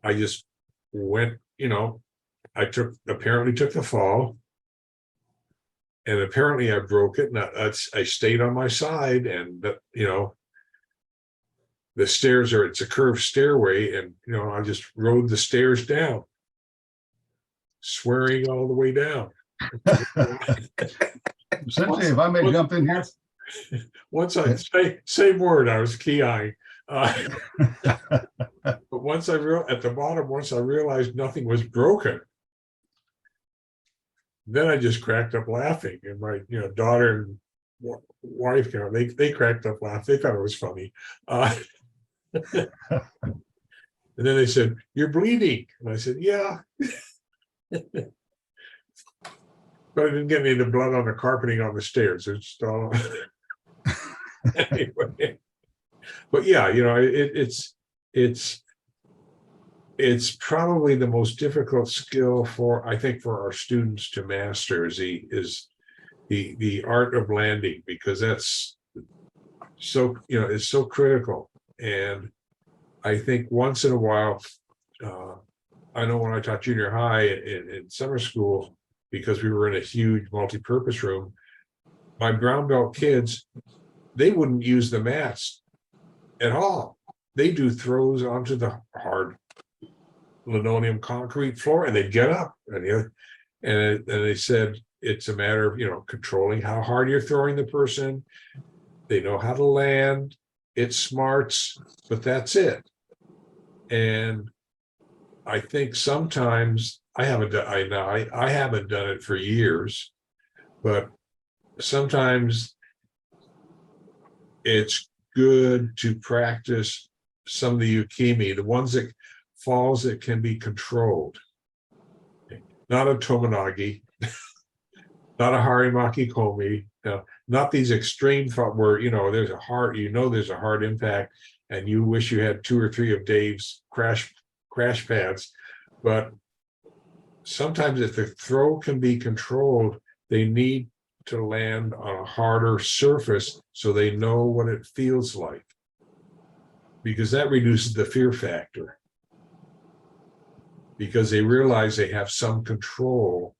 I just went, I apparently took the fall. And apparently I broke it, and I stayed on my side, and the stairs it's a curved stairway, and I just rode the stairs down, swearing all the way down. Sensei, if I may jump in here. Once I same word, I was key-eyeing. But once at the bottom, once I realized nothing was broken, then I just cracked up laughing, and my daughter and wife, they cracked up laughing. They thought it was funny. And then they said, "You're bleeding," and I said, "Yeah." But I didn't get any of the blood on the carpeting on the stairs. It's just all anyway. But yeah, it's probably the most difficult skill I think for our students to master is the art of landing, because that's so it's so critical. And I think once in a while, I know when I taught junior high in summer school, because we were in a huge multi-purpose room, my brown belt kids, they wouldn't use the mats at all. They do throws onto the hard linoleum concrete floor, and they'd get up, and they said it's a matter of controlling how hard you're throwing the person. They know how to land. It's smarts, but that's it. And I think sometimes I haven't done it for years, but sometimes it's good to practice some of the ukemi, the ones that falls that can be controlled. Not a tomonagi, not a harimaki komi, not these extreme thought where there's a hard, there's a hard impact, and you wish you had 2 or 3 of Dave's crash pads. But sometimes if the throw can be controlled, they need to land on a harder surface so they know what it feels like, because that reduces the fear factor, because they realize they have some control.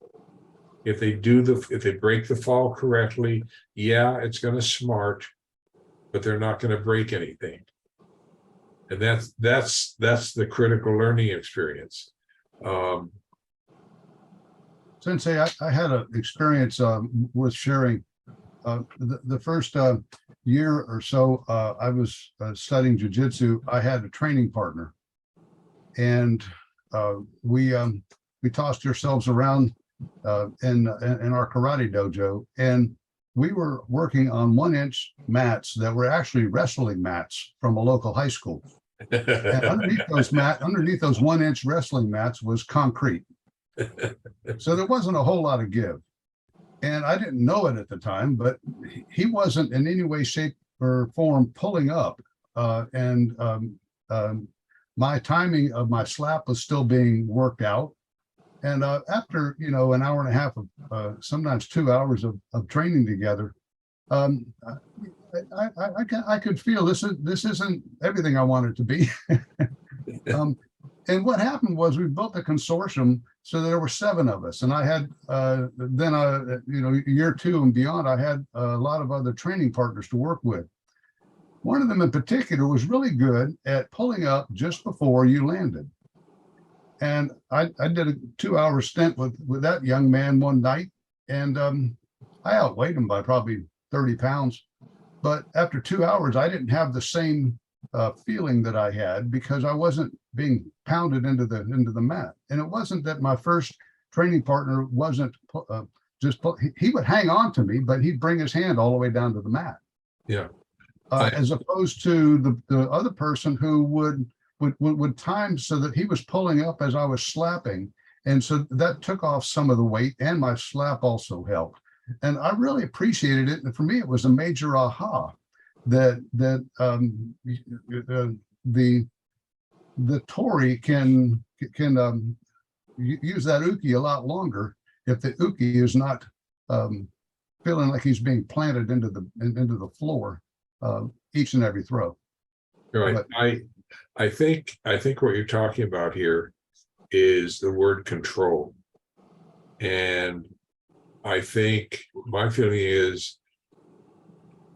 If they break the fall correctly, yeah, it's going to smart, but they're not going to break anything. And that's the critical learning experience. Sensei, I had an experience worth sharing. The first year or so I was studying jiu-jitsu, I had a training partner, and we tossed ourselves around in our karate dojo, and we were working on 1-inch mats that were actually wrestling mats from a local high school. And underneath those 1-inch wrestling mats was concrete. So there wasn't a whole lot of give. And I didn't know it at the time, but he wasn't in any way, shape, or form pulling up. My timing of my slap was still being worked out. And after, an hour and a half of sometimes 2 hours of training together, I could feel this isn't everything I want it to be. And what happened was we built a consortium so there were 7 of us, and I had year 2 and beyond, I had a lot of other training partners to work with. One of them in particular was really good at pulling up just before you landed. And I did a 2-hour stint with that young man one night, and I outweighed him by probably 30 pounds. But after 2 hours, I didn't have the same feeling that I had, because I wasn't being pounded into the mat. And it wasn't that my first training partner wasn't he would hang on to me, but he'd bring his hand all the way down to the mat. Yeah. As opposed to the other person who would time so that he was pulling up as I was slapping. And so that took off some of the weight, and my slap also helped. And I really appreciated it. And for me, it was a major aha that the Tori can use that uke a lot longer if the uke is not feeling like he's being planted into the floor. each and every throw. Right. But- I think what you're talking about here is the word control. And I think my feeling is,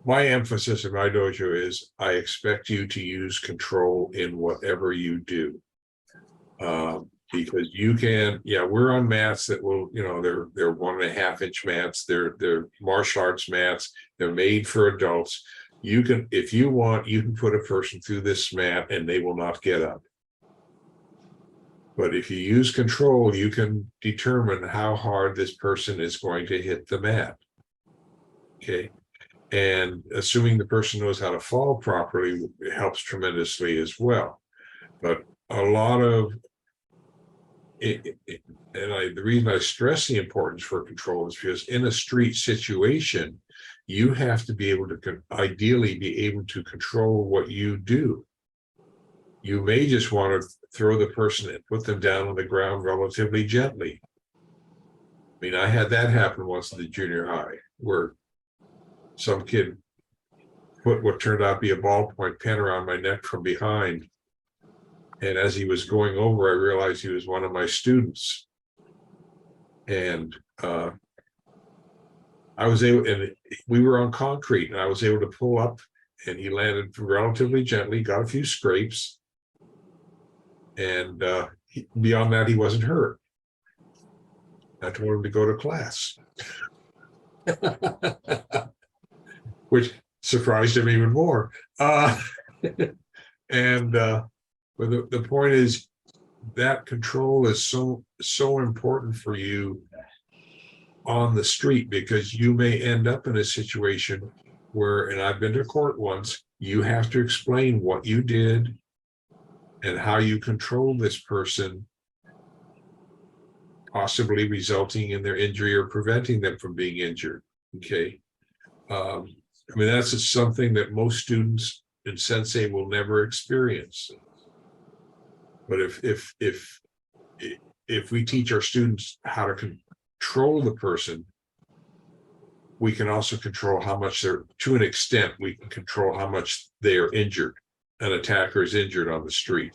my emphasis in my dojo is I expect you to use control in whatever you do. Because you can, yeah, we're on mats that will, you know, they're 1.5 inch mats, they're martial arts mats, they're made for adults. You can, if you want, you can put a person through this mat and they will not get up. But if you use control, you can determine how hard this person is going to hit the mat. Okay. And assuming the person knows how to fall properly, it helps tremendously as well. But a lot of it, the reason I stress the importance for control is because in a street situation, you have to be able to ideally be able to control what you do. You may just want to throw the person and put them down on the ground relatively gently. I mean, I had that happen once in the junior high, where some kid put what turned out to be a ballpoint pen around my neck from behind. And as he was going over, I realized he was one of my students. And I was able, and we were on concrete, and I was able to pull up, and he landed relatively gently, got a few scrapes. And beyond that, he wasn't hurt. I told him to go to class, which surprised him even more. But the point is that control is so important for you on the street, because you may end up in a situation where, and I've been to court once, you have to explain what you did and how you control this person, possibly resulting in their injury or preventing them from being injured. Okay. I mean, that's just something that most students in sensei will never experience. But if we teach our students how to control the person, we can also control how much they're, to an extent, we can control how much they are injured. An attacker is injured on the street.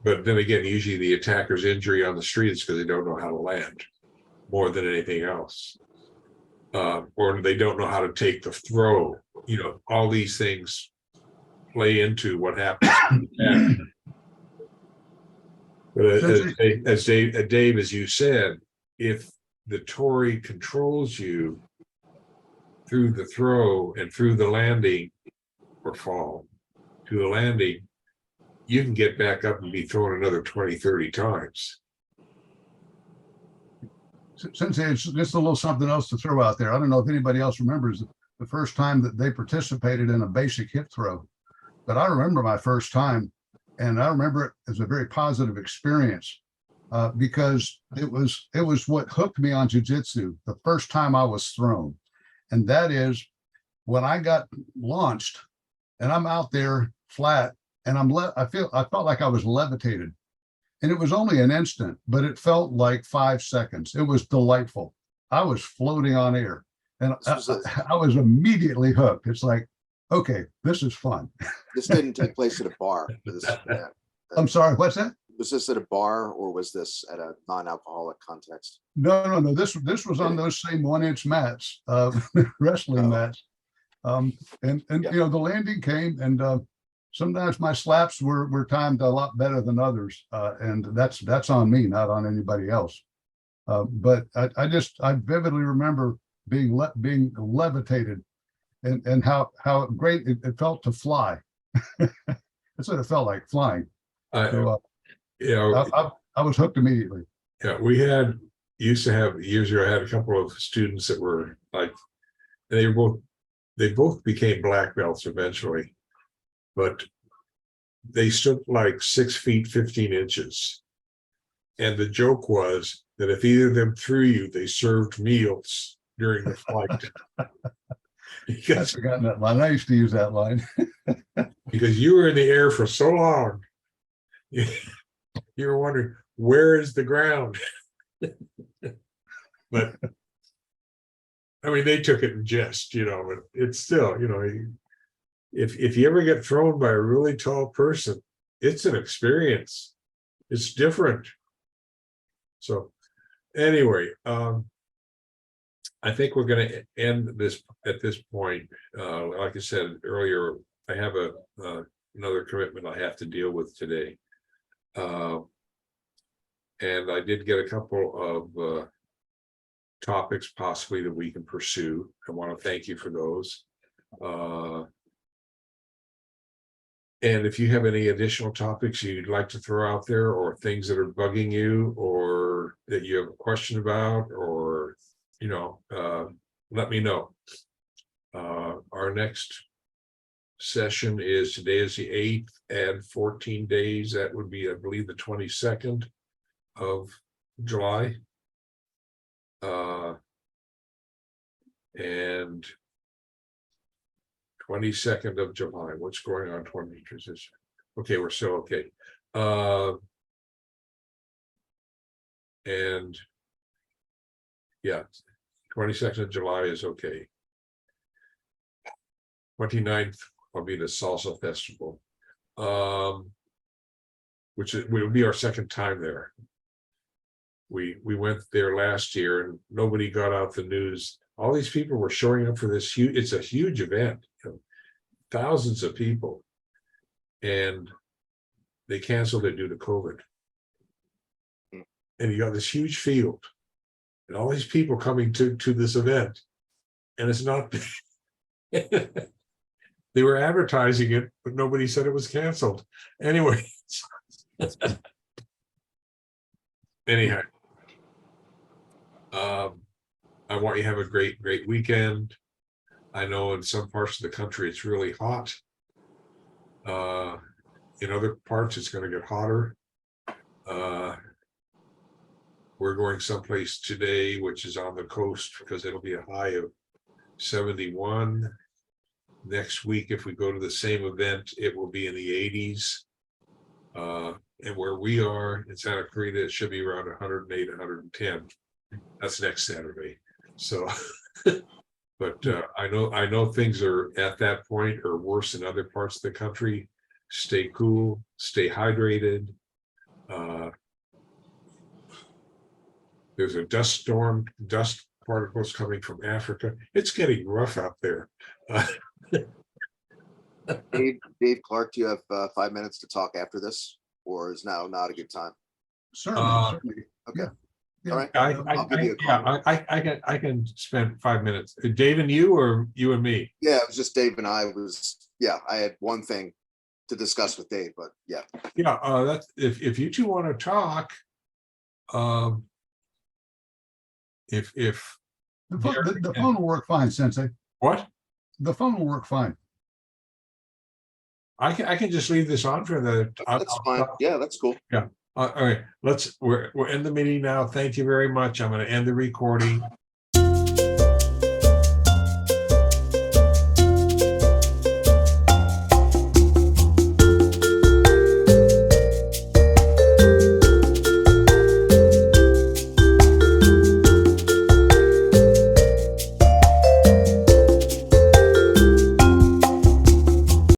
But then again, usually the attacker's injury on the street is because they don't know how to land more than anything else. Or they don't know how to take the throw. You know, all these things play into what happens. But as Dave, as you said, if the Tory controls you through the throw and through the landing or fall to the landing, you can get back up and be thrown another 20, 30 times. Sensei, it's just a little something else to throw out there. I don't know if anybody else remembers the first time that they participated in a basic hip throw, but I remember my first time, and I remember it as a very positive experience because it was what hooked me on jiu-jitsu the first time I was thrown. And that is when I got launched and I'm out there flat and I felt like I was levitated. And it was only an instant, but it felt like 5 seconds. It was delightful. I was floating on air, and I was immediately hooked. It's like, okay, this is fun. This didn't take place at a bar. Yeah. I'm sorry, what's that? Was this at a bar or was this at a non-alcoholic context? No. This was on those same 1-inch mats, wrestling mats. And Yeah. you know, the landing came, and sometimes my slaps were timed a lot better than others, and that's on me, not on anybody else. But I vividly remember being levitated, and how great it felt to fly. That's what it felt like, flying. So, You know, I was hooked immediately. yeah, used to have years ago. I had a couple of students that were like, they both became black belts eventually, but they stood like 6 feet 15 inches. And the joke was that if either of them threw you, they served meals during the flight. I've forgotten that line. I used to use that line. Because you were in the air for so long, you were wondering, where is the ground? But I mean, they took it in jest, but it's still, if you ever get thrown by a really tall person, it's an experience. It's different. So anyway, I think we're going to end this at this point. Like I said earlier, I have another commitment I have to deal with today. And I did get a couple of topics possibly that we can pursue. I want to thank you for those. And if you have any additional topics you'd like to throw out there, or things that are bugging you, or that you have a question about, or let me know. Our next session is today is the 8th, add 14 days. That would be, I believe, the 22nd of July. And 22nd of July. What's going on? 20 transition. Okay, we're still okay. And yeah, 22nd of July is okay. 29th will be the Salsa Festival, which will be our second time there. We went there last year and nobody got out the news. All these people were showing up for this huge, it's a huge event, thousands of people, and they canceled it due to COVID. And you got this huge field and all these people coming to this event, and it's not they were advertising it, but nobody said it was canceled. Anyway, anyhow, I want you to have a great weekend. I know in some parts of the country it's really hot. In other parts it's going to get hotter. We're going someplace today which is on the coast because it'll be a high of 71. Next week, if we go to the same event, it will be in the 80s. And where we are in Santa Clarita, it should be around 108, 110. That's next Saturday. So, but I know things are at that point or worse in other parts of the country. Stay cool, stay hydrated. There's a dust storm, dust particles coming from Africa. It's getting rough out there. Dave Clark, do you have 5 minutes to talk after this, or is now not a good time? Certainly. Okay. Yeah. All right. I'll give you a call. I can spend 5 minutes. Dave and you, or you and me? Yeah, it was just Dave and I I had one thing to discuss with Dave, but yeah. Yeah, that's if you two want to talk. If The phone will work fine, Sensei. what? The phone will work fine. I can just leave this on for the. That's fine. Yeah, that's cool. All right, we'll end the meeting now. Thank you very much. I'm going to end the recording.